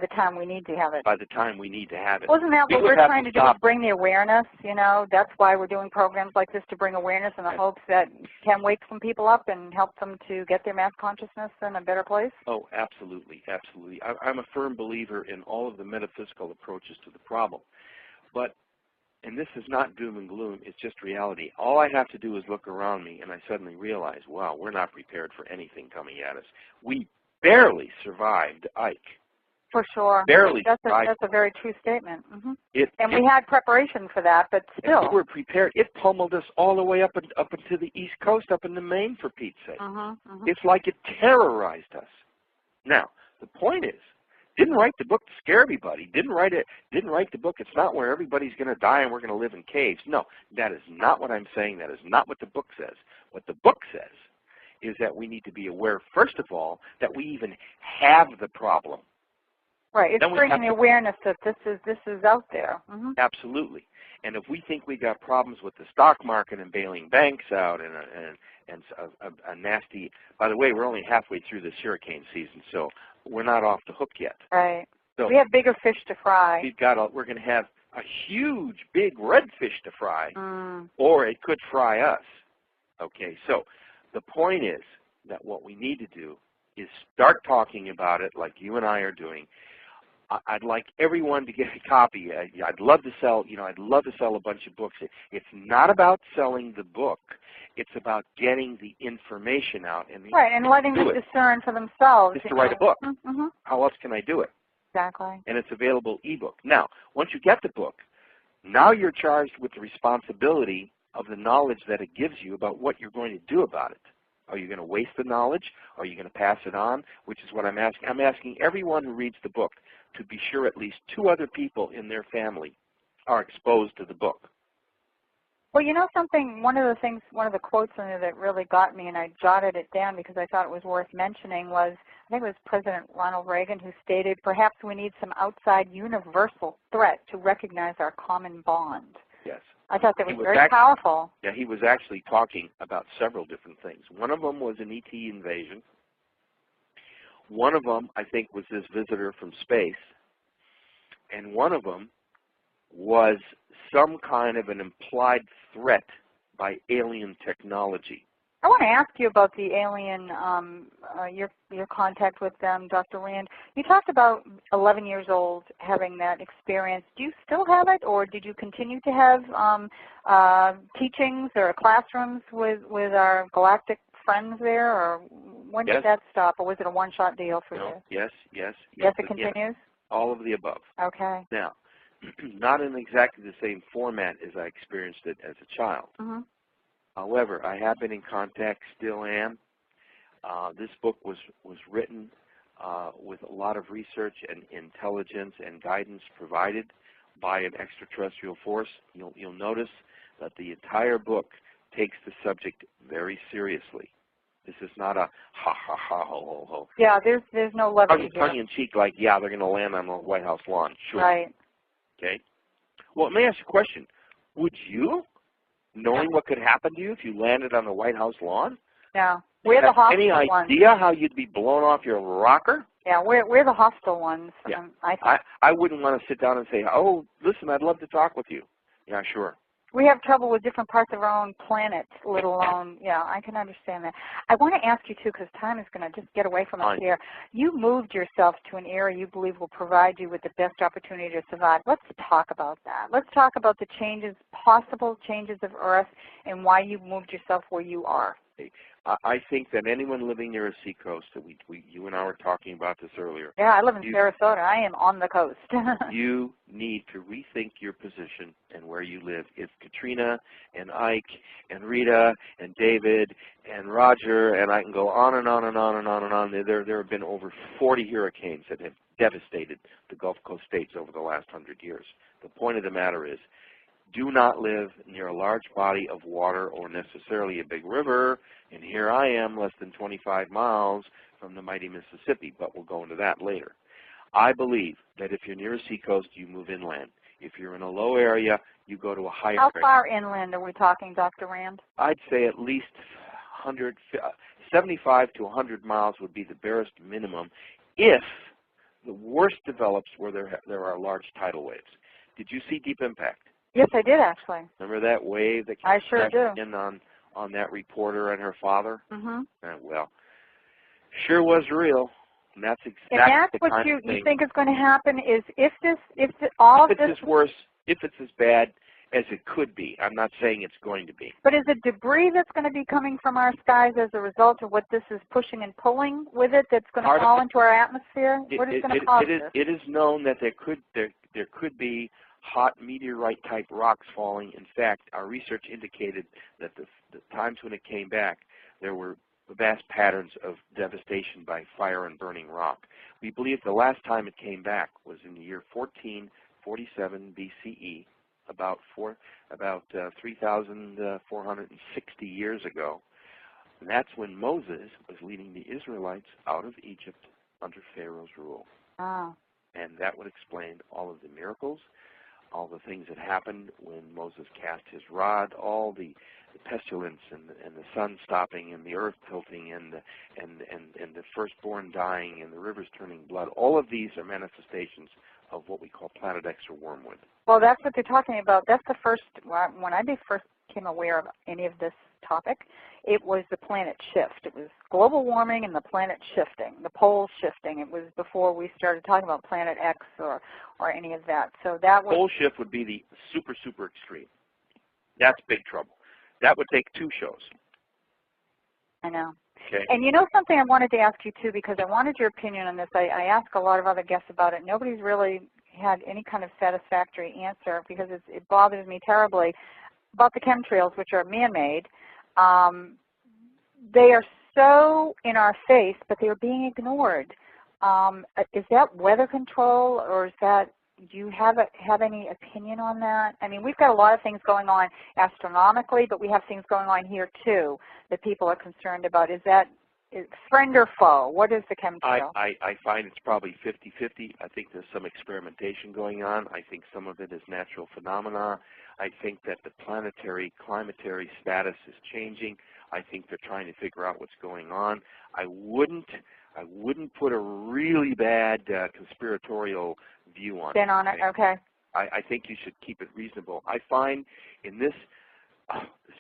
the time we need to have it. By the time we need to have it. Wasn't that what we're trying to do, is bring the awareness? That's why we're doing programs like this, to bring awareness in the hopes that can wake some people up and help them to get their mass consciousness in a better place? Oh, absolutely, absolutely. I'm a firm believer in all of the metaphysical approaches to the problem. And this is not doom and gloom, it's just reality. All I have to do is look around me and I suddenly realize, wow, we're not prepared for anything coming at us. We barely survived Ike. For sure. Barely survived. That's a very true statement. And we had preparation for that, but still. We were prepared. It pummeled us all the way up into the East Coast, up into Maine, for Pete's sake. It's like it terrorized us. Now, the point is, didn't write the book to scare everybody. Didn't write the book, it's not where everybody's going to die and we're going to live in caves. No, that is not what I'm saying. That is not what the book says. What the book says is that we need to be aware, first of all, that we even have the problem. Right. It's bringing the awareness that this is out there. Absolutely. And if we think we got problems with the stock market and bailing banks out and a nasty, by the way, we're only halfway through this hurricane season, so we're not off the hook yet. Right. So we have bigger fish to fry. We're going to have a huge, big redfish to fry, or it could fry us. Okay, so the point is that what we need to do is start talking about it like you and I are doing. I'd like everyone to get a copy. I'd love to sell, I'd love to sell a bunch of books. It's not about selling the book. It's about getting the information out. And letting them discern for themselves. Just to write a book. How else can I do it? Exactly. And it's available ebook. Now, once you get the book, now you're charged with the responsibility of the knowledge that it gives you about what you're going to do about it. Are you going to waste the knowledge? Are you going to pass it on? Which is what I'm asking. I'm asking everyone who reads the book to be sure at least 2 other people in their family are exposed to the book. Well, you know something, one of the quotes in there that really got me, and I jotted it down because I thought it was worth mentioning, was, I think it was President Ronald Reagan who stated, perhaps we need some outside universal threat to recognize our common bond. Yes. I thought that was very powerful. Yeah, he was actually talking about several different things. One of them was an ET invasion. One of them, I think, was this visitor from space. And one of them was some kind of an implied threat by alien technology. I want to ask you about the alien, your contact with them, Dr. Rand. You talked about 11 years old having that experience. Do you still have it, or did you continue to have teachings or classrooms with our galactic friends there, or when did that stop, or was it a one-shot deal for you? Yes. Yes, it continues? Yes. All of the above. Okay. Now, not in exactly the same format as I experienced it as a child. However, I have been in contact, still am. This book was written with a lot of research and intelligence and guidance provided by an extraterrestrial force. You'll notice that the entire book takes the subject very seriously. This is not a ha, ho, ho. Yeah, there's no levity here. Tongue-in-cheek, like, yeah, they're going to land on the White House lawn. Sure. Right. Okay. Well, let me ask you a question. Would you, knowing what could happen to you if you landed on the White House lawn? Yeah. We're the hostile ones. Any idea how you'd be blown off your rocker? Yeah, we're the hostile ones. Yeah. I wouldn't want to sit down and say, oh, listen, I'd love to talk with you. Yeah, sure. We have trouble with different parts of our own planet, let alone, yeah, I can understand that. I want to ask you, too, because time is going to just get away from us here. You moved yourself to an area you believe will provide you with the best opportunity to survive. Let's talk about that. Let's talk about the changes, possible changes of Earth, and why you moved yourself where you are. I think that anyone living near a seacoast, that you and I were talking about this earlier. Yeah, I live in Sarasota. I am on the coast. You need to rethink your position and where you live. If Katrina and Ike and Rita and David and Roger, and I can go on and on and on and on and on. There have been over 40 hurricanes that have devastated the Gulf Coast states over the last 100 years. The point of the matter is, do not live near a large body of water or necessarily a big river. And here I am, less than 25 miles from the mighty Mississippi, but we'll go into that later. I believe that if you're near a seacoast, you move inland. If you're in a low area, you go to a higher area. How far inland are we talking, Dr. Rand? I'd say at least 75 to 100 miles would be the barest minimum if the worst develops where there are large tidal waves. Did you see Deep Impact? Yes, I did actually. Remember that wave that I sure do. in on that reporter and her father? Mm-hmm. Well, sure was real. And that's exactly and that's the what kind you of thing. think is going to happen is if it's worse, if it's as bad as it could be. I'm not saying it's going to be. But is it debris that's going to be coming from our skies as a result of what this is pushing and pulling with it that's going to fall into our atmosphere? What is going to cause this? It is known that there could be hot meteorite-type rocks falling. In fact, our research indicated that the times when it came back, there were vast patterns of devastation by fire and burning rock. We believe the last time it came back was in the year 1447 BCE, about 3,460 years ago. And that's when Moses was leading the Israelites out of Egypt under Pharaoh's rule. Ah. And that would explain all of the miracles, all the things that happened when Moses cast his rod, all the pestilence and the sun stopping and the earth tilting and the firstborn dying and the rivers turning blood. All of these are manifestations of what we call Planet X or wormwood. Well, that's what they're talking about. That's the first, when I first became aware of any of this topic, it was the planet shift. It was global warming and the planet shifting, the poles shifting. It was before we started talking about Planet X or any of that. So that was... Pole shift would be the super, super extreme. That's big trouble. That would take 2 shows. I know. Okay. And you know something I wanted to ask you too, because I wanted your opinion on this. I asked a lot of other guests about it. Nobody's really had any kind of satisfactory answer because it bothers me terribly about the chemtrails, which are man-made. They are so in our face, but they are being ignored. Is that weather control, or is that, do you have any opinion on that? I mean, we've got a lot of things going on astronomically, but we have things going on here too that people are concerned about. Is that friend or foe? What is the chemtrail? I find it's probably 50-50. I think there's some experimentation going on. I think some of it is natural phenomena. I think that the planetary climatary status is changing. I think they're trying to figure out what's going on. I wouldn't put a really bad conspiratorial view on Spin on it, okay. I think you should keep it reasonable. I find in this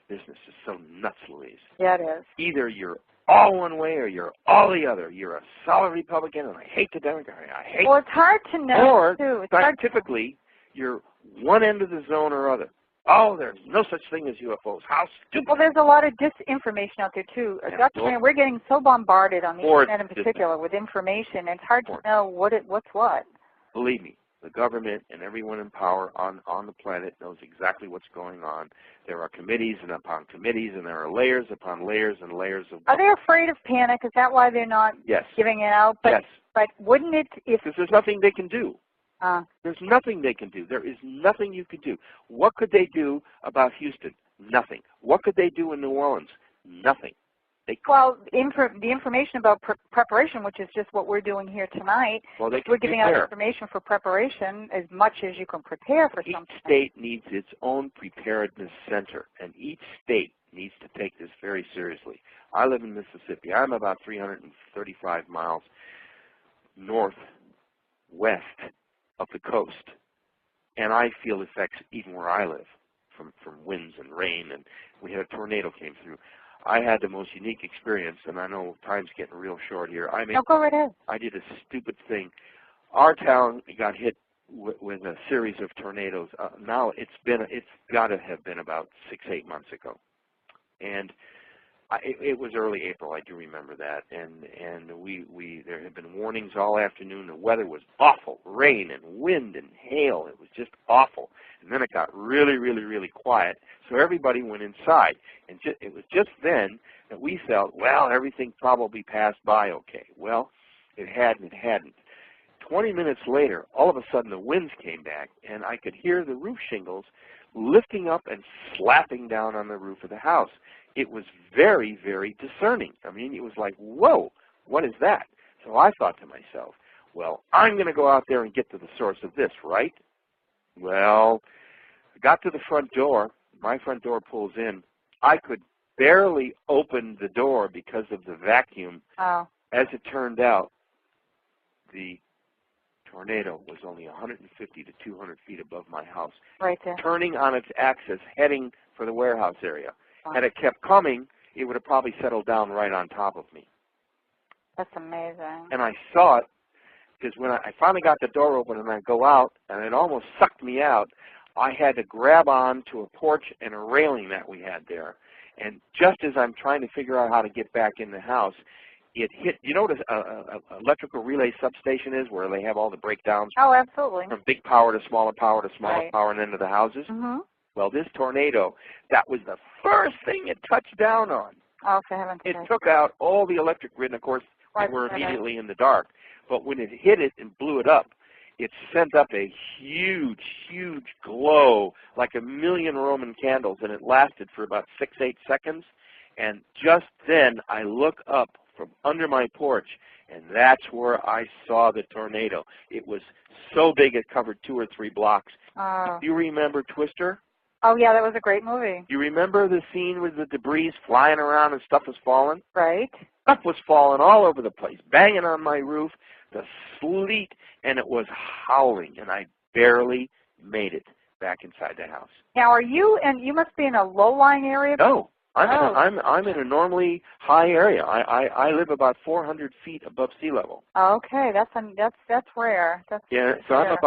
business is so nuts, Louise. Yeah, it is. Either you're all one way or you're all the other. You're a solid Republican, and I hate the Democrat. I hate. Well, it's hard to know, or too. It's scientifically, you're one end of the zone or other. Oh, there's no such thing as UFOs. How stupid. Well, there's a lot of disinformation out there, too. Yeah, Dr. Mann, we're getting so bombarded on the Internet in particular with information, it's hard to know what's what. Believe me, the government and everyone in power on the planet knows exactly what's going on. There are committees and upon committees, and there are layers upon layers and layers of... Are they afraid of panic? Is that why they're not giving it out? But, yes. But wouldn't it... Because there's nothing they can do. There's nothing they can do. There is nothing you can do. What could they do about Houston? Nothing. What could they do in New Orleans? Nothing. Well, the information about preparation, which is just what we're doing here tonight, we're giving out information for preparation as much as you can prepare for something. Each state needs its own preparedness center, and each state needs to take this very seriously. I live in Mississippi. I'm about 335 miles northwest of the coast, and I feel effects even where I live from winds and rain, and we had a tornado came through. I had the most unique experience, and I know time's getting real short here. Go right ahead. I did a stupid thing. Our town got hit with a series of tornadoes. Now it's got to have been about 6-8 months ago, and It was early April, I do remember that, and there had been warnings all afternoon. The weather was awful, rain and wind and hail. It was just awful. And then it got really, really, really quiet, so everybody went inside. And it was just then that we felt, well, everything probably passed by okay. Well, it hadn't. 20 minutes later, all of a sudden the winds came back, and I could hear the roof shingles lifting up and slapping down on the roof of the house. It was very, very discerning. I mean, it was like, whoa, what is that? So I thought to myself, well, I'm going to go out there and get to the source of this, right? Well, I got to the front door. My front door pulls in. I could barely open the door because of the vacuum. Oh. As it turned out, the tornado was only 150 to 200 feet above my house, right there, turning on its axis, heading for the warehouse area. Had it kept coming, it would have probably settled down right on top of me. That's amazing. And I saw it because when I finally got the door open and I go out, and it almost sucked me out, I had to grab on to a porch and a railing that we had there. And just as I'm trying to figure out how to get back in the house, it hit. You know what an electrical relay substation is, where they have all the breakdowns? Oh, absolutely. From big power to smaller power to smaller right. power and into the houses? Mm-hmm. Well, this tornado, that was the first thing it touched down on. Oh, for heaven's sake. It took out all the electric grid, and of course, we were immediately in the dark. But when it hit it and blew it up, it sent up a huge, huge glow, like a million Roman candles, and it lasted for about 6-8 seconds. And just then, I look up from under my porch, and that's where I saw the tornado. It was so big it covered 2 or 3 blocks. Oh. Do you remember Twister? Oh, yeah, that was a great movie. You remember the scene with the debris flying around and stuff was falling? Right. Stuff was falling all over the place, banging on my roof, the sleet, and it was howling, and I barely made it back inside the house. Now, are you, and you must be in a low-lying area? No. I'm in a normally high area. I live about 400 feet above sea level. Okay, that's rare. That's so rare.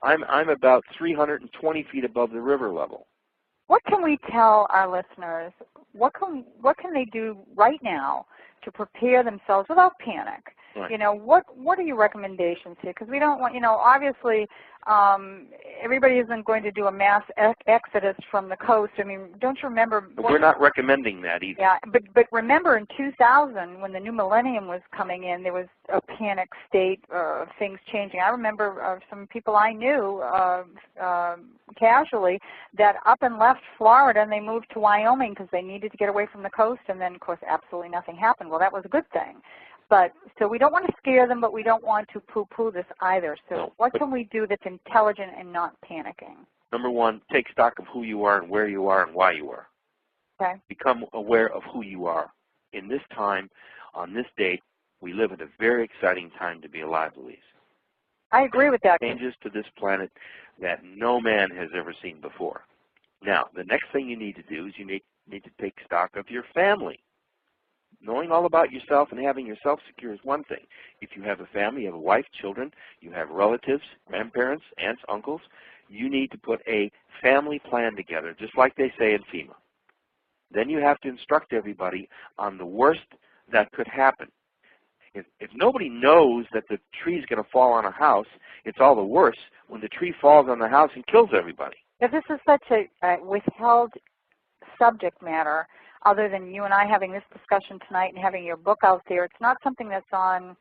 I'm about 320 feet above the river level. What can we tell our listeners? What can they do right now to prepare themselves without panic? Right. You know, what are your recommendations here? Because we don't want, you know, obviously everybody isn't going to do a mass exodus from the coast. I mean, don't you remember? But we're not recommending that either. Yeah, but remember in 2000 when the new millennium was coming in, there was a panic state of things changing. I remember some people I knew casually that up and left Florida and they moved to Wyoming because they needed to get away from the coast, and then of course absolutely nothing happened. Well, that was a good thing. But so we don't want to scare them, but we don't want to poo-poo this either. So what can we do that's intelligent and not panicking? Number one, take stock of who you are and where you are and why you are. Okay. Become aware of who you are. In this time, on this date, we live at a very exciting time to be alive, Louise. I agree with that. Changes to this planet that no man has ever seen before. Now, the next thing you need to do is you need to take stock of your family. Knowing all about yourself and having yourself secure is one thing. If you have a family, you have a wife, children, you have relatives, grandparents, aunts, uncles, you need to put a family plan together, just like they say in FEMA. Then you have to instruct everybody on the worst that could happen. If nobody knows that the tree is going to fall on a house, it's all the worse when the tree falls on the house and kills everybody. If this is such a withheld subject matter, other than you and I having this discussion tonight and having your book out there, it's not something that's on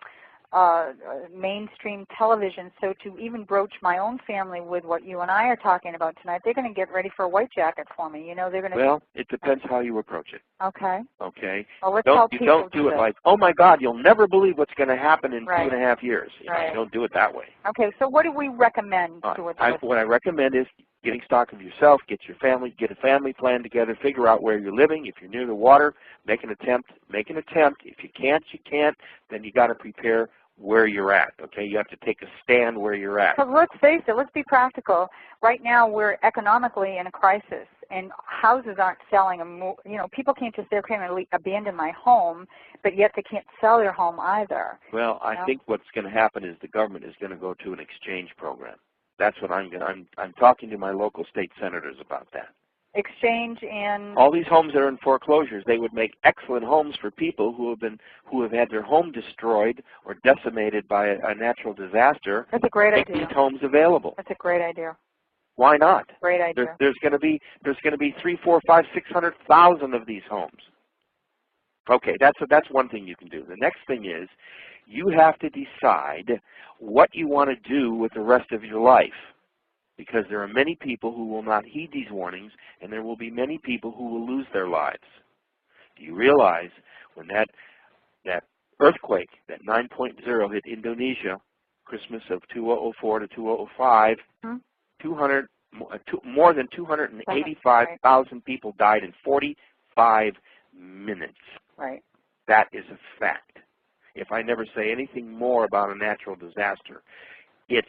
mainstream television. So to even broach my own family with what you and I are talking about tonight, they're going to get ready for a white jacket for me. You know, they're going to. Well, it depends how you approach it. Okay. Okay. Well, let's help you people don't do it like, oh my God, you'll never believe what's going to happen in right. 2.5 years. You know, don't do it that way. Okay. So what do we recommend to what I recommend is getting stock of yourself, get a family plan together, figure out where you're living. If you're near the water, make an attempt. If you can't, then you got to prepare where you're at, okay? You have to take a stand where you're at. Because let's face it, let's be practical. Right now we're economically in a crisis, and houses aren't selling. You know, people can't just say, okay, I'm going to abandon my home, but yet they can't sell their home either. Well, I think what's going to happen is the government is going to go to an exchange program. That's what I'm talking to my local state senators about that. exchange in all these homes that are in foreclosures. They would make excellent homes for people who have had their home destroyed or decimated by a natural disaster. That's a great Make idea. these homes available. That's a great idea. Why not? Great idea. There's going to be 3, 4, 5, 600,000 of these homes. Okay, that's one thing you can do. The next thing is you have to decide what you want to do with the rest of your life, because there are many people who will not heed these warnings, and there will be many people who will lose their lives. Do you realize when that earthquake, that 9.0 hit Indonesia, Christmas of 2004 to 2005, more than 285,000 people died in 45 minutes. Right. That is a fact. If I never say anything more about a natural disaster, it's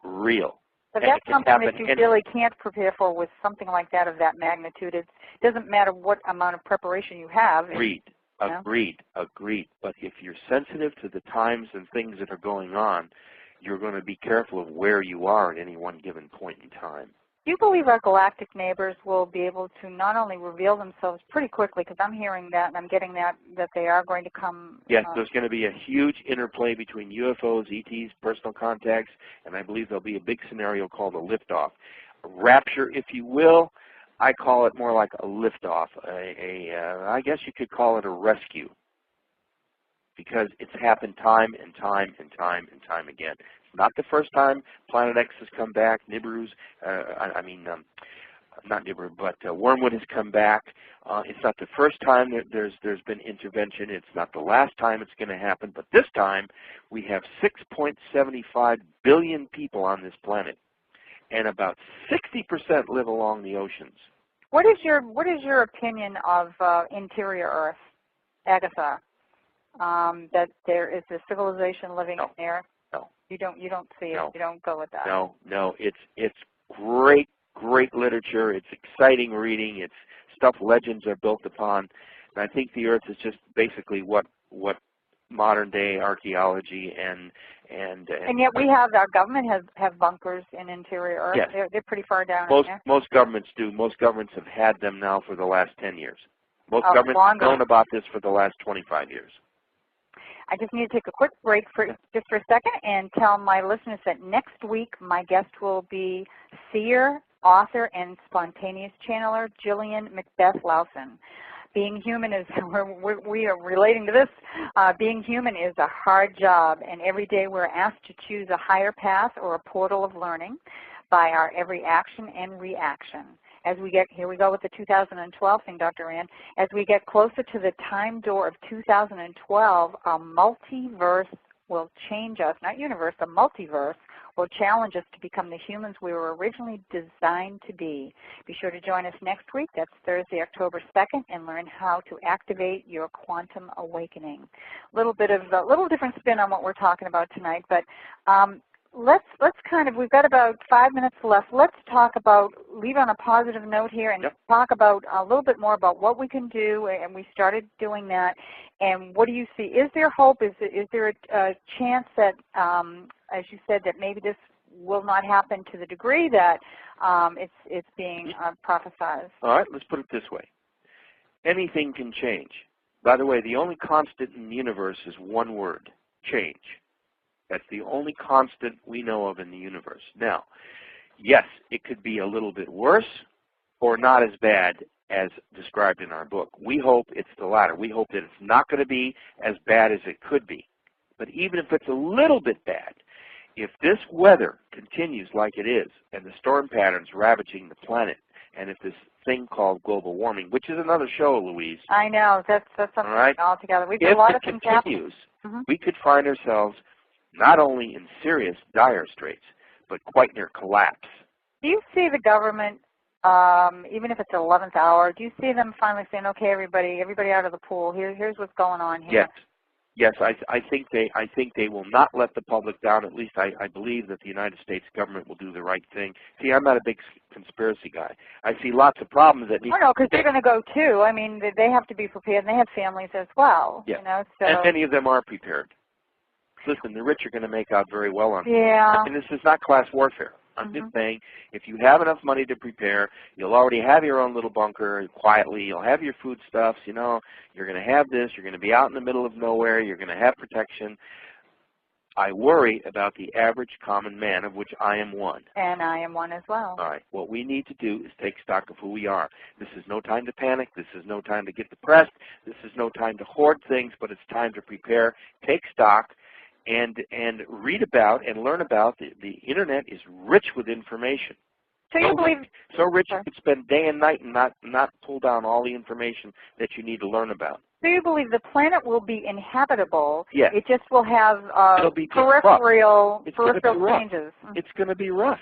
real. But that's something that you really can't prepare for with something like that of that magnitude. It doesn't matter what amount of preparation you have. Agreed. But if you're sensitive to the times and things that are going on, you're going to be careful of where you are at any one given point in time. Do you believe our galactic neighbors will be able to not only reveal themselves pretty quickly, because I'm hearing that and I'm getting that they are going to come? Yes, there's going to be a huge interplay between UFOs, ETs, personal contacts, and I believe there'll be a big scenario called a liftoff. A rapture, if you will. I call it more like a liftoff. I guess you could call it a rescue, because it's happened time and time and time and time again. Not the first time Planet X has come back. Nibiru's, not Nibiru, but Wormwood has come back. It's not the first time that there's been intervention. It's not the last time it's going to happen. But this time, we have 6.75 billion people on this planet, and about 60% live along the oceans. What is your opinion of interior Earth, Agatha? That there is a civilization living in there? No. You don't see it. You don't go with that. No. It's great literature. It's exciting reading. It's stuff legends are built upon. And I think the Earth is just basically what modern day archaeology and yet we have, our government have bunkers in interior Earth. Yes. They're pretty far down. Most governments do. Most governments have had them now for the last 10 years. Most governments have known about this for the last 25 years. I just need to take a quick break just for a second and tell my listeners that next week my guest will be seer, author, and spontaneous channeler Jillian Macbeth Lawson. Being human is, we are relating to this, being human is a hard job, and every day we're asked to choose a higher path or a portal of learning by our every action and reaction. As we get, here we go with the 2012 thing, Dr. Rand, as we get closer to the time door of 2012, a multiverse will change us, not universe, a multiverse will challenge us to become the humans we were originally designed to be. Be sure to join us next week, that's Thursday, October 2nd, and learn how to activate your quantum awakening. A little different spin on what we're talking about tonight, but let's kind of, we've got about 5 minutes left. Let's talk about, leave on a positive note here and talk about a little bit more about what we can do, and we started doing that. And what do you see? Is there hope? Is there a chance that, as you said, that maybe this will not happen to the degree that it's being prophesized? All right, let's put it this way. Anything can change. By the way, the only constant in the universe is one word, change. That's the only constant we know of in the universe. Now, yes, it could be a little bit worse or not as bad as described in our book. We hope it's the latter. We hope that it's not going to be as bad as it could be. But even if it's a little bit bad, if this weather continues like it is and the storm patterns ravaging the planet, and if this thing called global warming, which is another show, Louise. I know. That's something altogether. We do a lot of things happening. We could find ourselves not only in serious, dire straits, but quite near collapse. Do you see the government, even if it's the 11th hour, do you see them finally saying, okay, everybody out of the pool, here's what's going on here? Yes, I think they will not let the public down. At least I believe that the United States government will do the right thing. See, I'm not a big conspiracy guy. I see lots of problems that need. Oh no, because they're going to go too. I mean, they have to be prepared, and they have families as well. Yeah. You know, so. And many of them are prepared. Listen, the rich are going to make out very well on this. Yeah. And this is not class warfare. I'm just saying, if you have enough money to prepare, you'll already have your own little bunker quietly. You'll have your foodstuffs. You know, you're going to have this. You're going to be out in the middle of nowhere. You're going to have protection. I worry about the average common man, of which I am one. And I am one as well. All right. What we need to do is take stock of who we are. This is no time to panic. This is no time to get depressed. This is no time to hoard things, but it's time to prepare, take stock, and read about and learn about. The Internet is rich with information. So you believe so rich you could spend day and night and not pull down all the information that you need to learn about. So you believe the planet will be inhabitable? Yes. It just will have peripheral changes. It's going to be rough.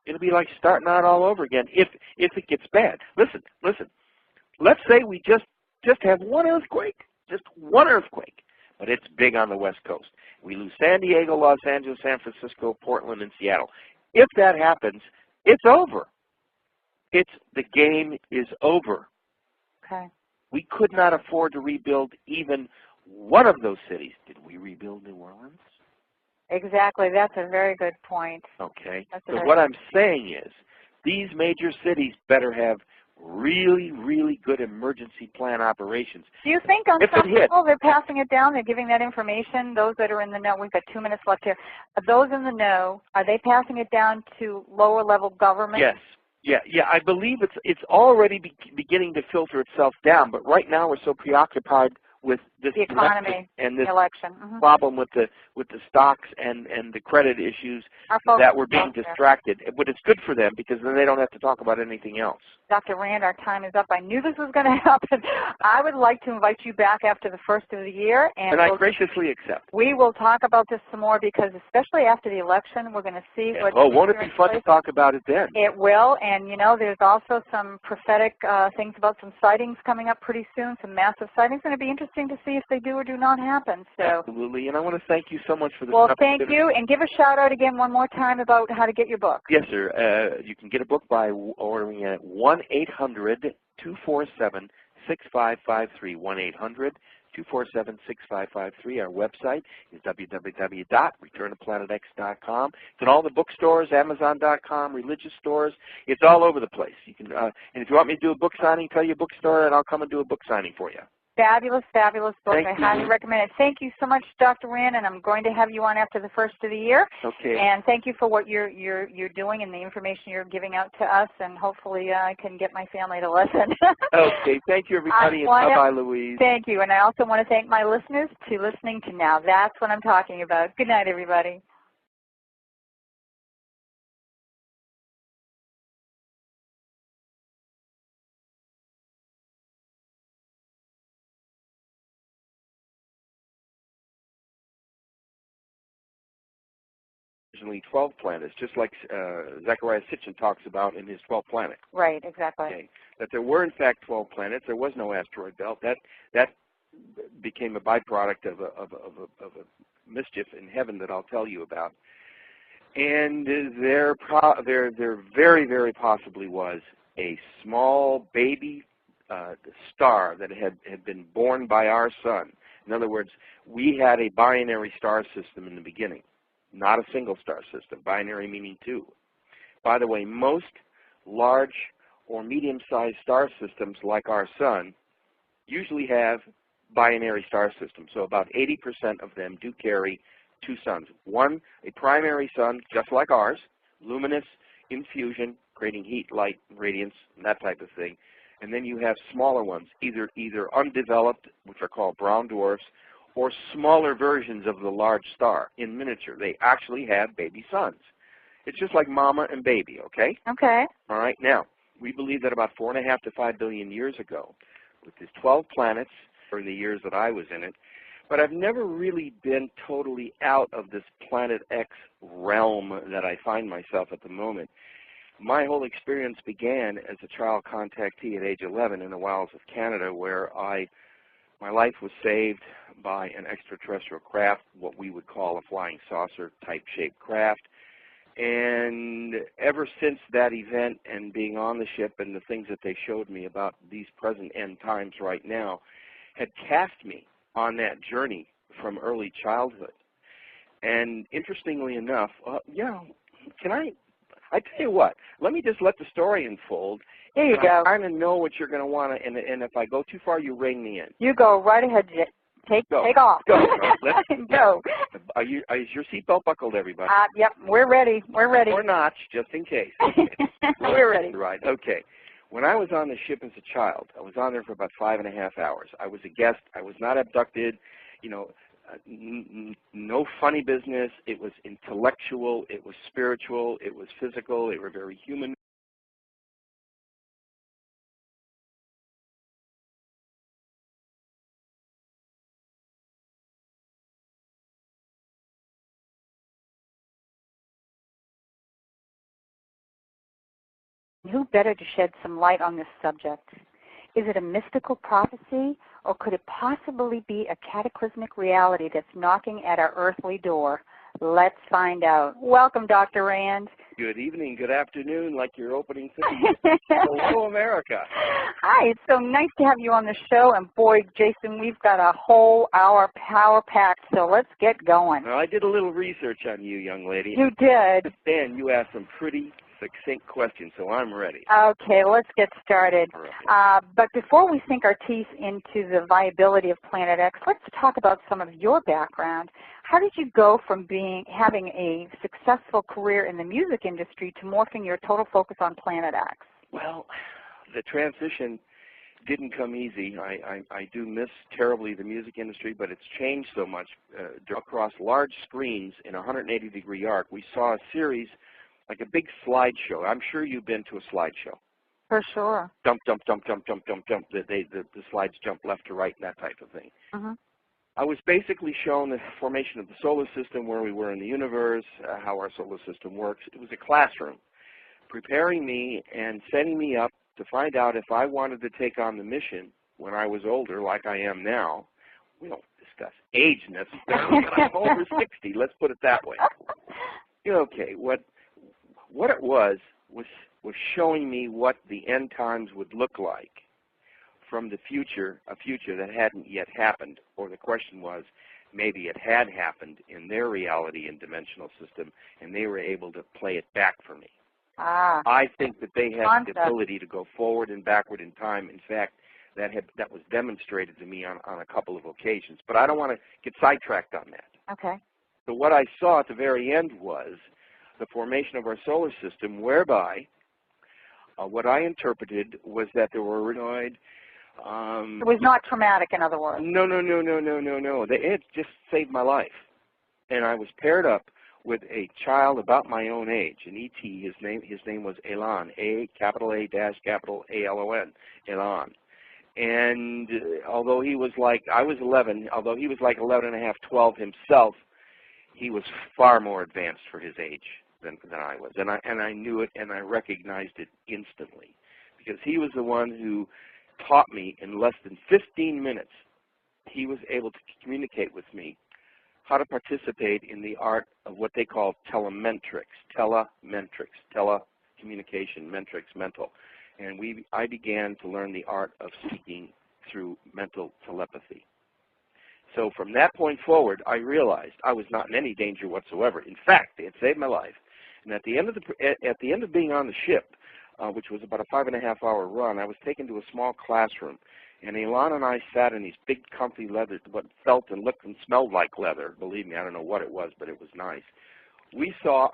It'll be like starting out all over again if it gets bad. Listen. Let's say we just have one earthquake, but it's big on the West Coast. We lose San Diego, Los Angeles, San Francisco, Portland, and Seattle. If that happens, it's over. The game is over. Okay. We could not afford to rebuild even one of those cities. Did we rebuild New Orleans? Exactly. That's a very good point. Okay. So what I'm saying is these major cities better have really, really good emergency plan operations. Do you think on some people they're passing it down, they're giving that information, those that are in the know, we've got 2 minutes left here, those in the know, are they passing it down to lower level government? Yes. Yeah, I believe it's already beginning to filter itself down, but right now we're so preoccupied with this the economy and this election problem with the stocks and the credit issues that we're being distracted. But it's good for them because then they don't have to talk about anything else. Dr. Rand, our time is up. I knew this was going to happen. I would like to invite you back after the first of the year. And I graciously accept. We will talk about this some more because especially after the election, we're going to see what... Oh, won't it be fun to talk about it then? It will. And, you know, there's also some prophetic things about some sightings coming up pretty soon, some massive sightings. It's going to be interesting to see if they do or do not happen. So. Absolutely. And I want to thank you so much for this opportunity. Thank you. And give a shout out again one more time about how to get your book. Yes, sir. You can get a book by ordering it at 1-800-247-6553, 1-800-247-6553. Our website is www.returntoplanetex.com. It's in all the bookstores, Amazon.com, religious stores. It's all over the place. You can, and if you want me to do a book signing, tell your bookstore and I'll come and do a book signing for you. Fabulous, fabulous book. I highly recommend it. Thank you so much, Dr. Rand, and I'm going to have you on after the first of the year. Okay. And thank you for what you're doing and the information you're giving out to us, and hopefully I can get my family to listen. Okay. Thank you, everybody, and bye-bye, Louise. Thank you. And I also want to thank my listeners for listening to Now That's What I'm Talking About. Good night, everybody. Originally 12 planets, just like Zecharia Sitchin talks about in his 12 planets. Right, exactly. Okay. That there were in fact 12 planets. There was no asteroid belt. That became a byproduct of a mischief in heaven that I'll tell you about. And there very, very possibly was a small baby star that had been born by our sun. In other words, we had a binary star system in the beginning. Not a single star system, binary meaning two. By the way, most large or medium-sized star systems like our sun usually have binary star systems. So about 80% of them do carry two suns. One, a primary sun, just like ours, luminous, in fusion, creating heat, light, radiance, and that type of thing. And then you have smaller ones, either undeveloped, which are called brown dwarfs, or smaller versions of the large star in miniature. They actually have baby suns. It's just like mama and baby, okay? Okay. All right. Now, we believe that about 4.5 to 5 billion years ago, with these 12 planets for the years that I was in it, but I've never really been totally out of this Planet X realm that I find myself at the moment. My whole experience began as a child contactee at age 11 in the wilds of Canada, where my life was saved by an extraterrestrial craft, what we would call a flying saucer type shaped craft. And ever since that event and being on the ship and the things that they showed me about these present end times right now had cast me on that journey from early childhood. And interestingly enough, can I I tell you what, let me just let the story unfold. There you go. I kind of know what you're going to want to, and if I go too far, you rein me in. You go right ahead, take off. Go. Go. Is your seatbelt buckled, everybody? Yep, we're ready. We're ready. Or not, just in case. We're ready. Right, okay. When I was on the ship as a child, I was on there for about 5.5 hours. I was a guest. I was not abducted. You know, no funny business. It was intellectual. It was spiritual. It was physical. They were very human. Who better to shed some light on this subject? Is it a mystical prophecy, or could it possibly be a cataclysmic reality that's knocking at our earthly door? Let's find out. Welcome, Dr. Rand. Good evening, good afternoon, like your opening thing. Hello, America. Hi, it's so nice to have you on the show. And boy, Jason, we've got a whole hour power-packed, so let's get going. Well, I did a little research on you, young lady. You did. Dan, you asked some pretty succinct questions, so I'm ready. Okay, let's get started. Right. But before we sink our teeth into the viability of Planet X, let's talk about some of your background. How did you go from having a successful career in the music industry to morphing your total focus on Planet X? Well, the transition didn't come easy. I do miss terribly the music industry, but it's changed so much. Across large screens in a 180-degree arc, we saw a series like a big slideshow. I'm sure you've been to a slideshow. For sure. Dump, dump, dump, dump, dump, dump, dump. The slides jump left to right and that type of thing. I was basically shown the formation of the solar system, where we were in the universe, how our solar system works. It was a classroom preparing me and setting me up to find out if I wanted to take on the mission when I was older, like I am now. We don't discuss age necessarily, but I'm over 60. Let's put it that way. Okay, what it was showing me what the end times would look like from the future, a future that hadn't yet happened. Or the question was, maybe it had happened in their reality and dimensional system, and they were able to play it back for me. I think that they have the ability to go forward and backward in time. In fact, that was demonstrated to me on a couple of occasions. But I don't want to get sidetracked on that. Okay. So what I saw at the very end was the formation of our solar system, whereby what I interpreted was that there were it was not traumatic, in other words. No. It just saved my life. And I was paired up with a child about my own age, an E.T. His name was Elon, A-A-L-O-N, Elon. And although he was like, I was 11, although he was like 11 and a half, 12 himself, he was far more advanced for his age than I was. And I knew it, and I recognized it instantly, because he was the one who taught me in less than 15 minutes. He was able to communicate with me how to participate in the art of what they call telemetrics, telecommunication, metrics, mental. And I began to learn the art of speaking through mental telepathy. So from that point forward, I realized I was not in any danger whatsoever. In fact, it saved my life. And at the end of being on the ship, which was about a 5.5-hour run, I was taken to a small classroom. And Elon and I sat in these big comfy leather, what felt and looked and smelled like leather. Believe me, I don't know what it was, but it was nice. We saw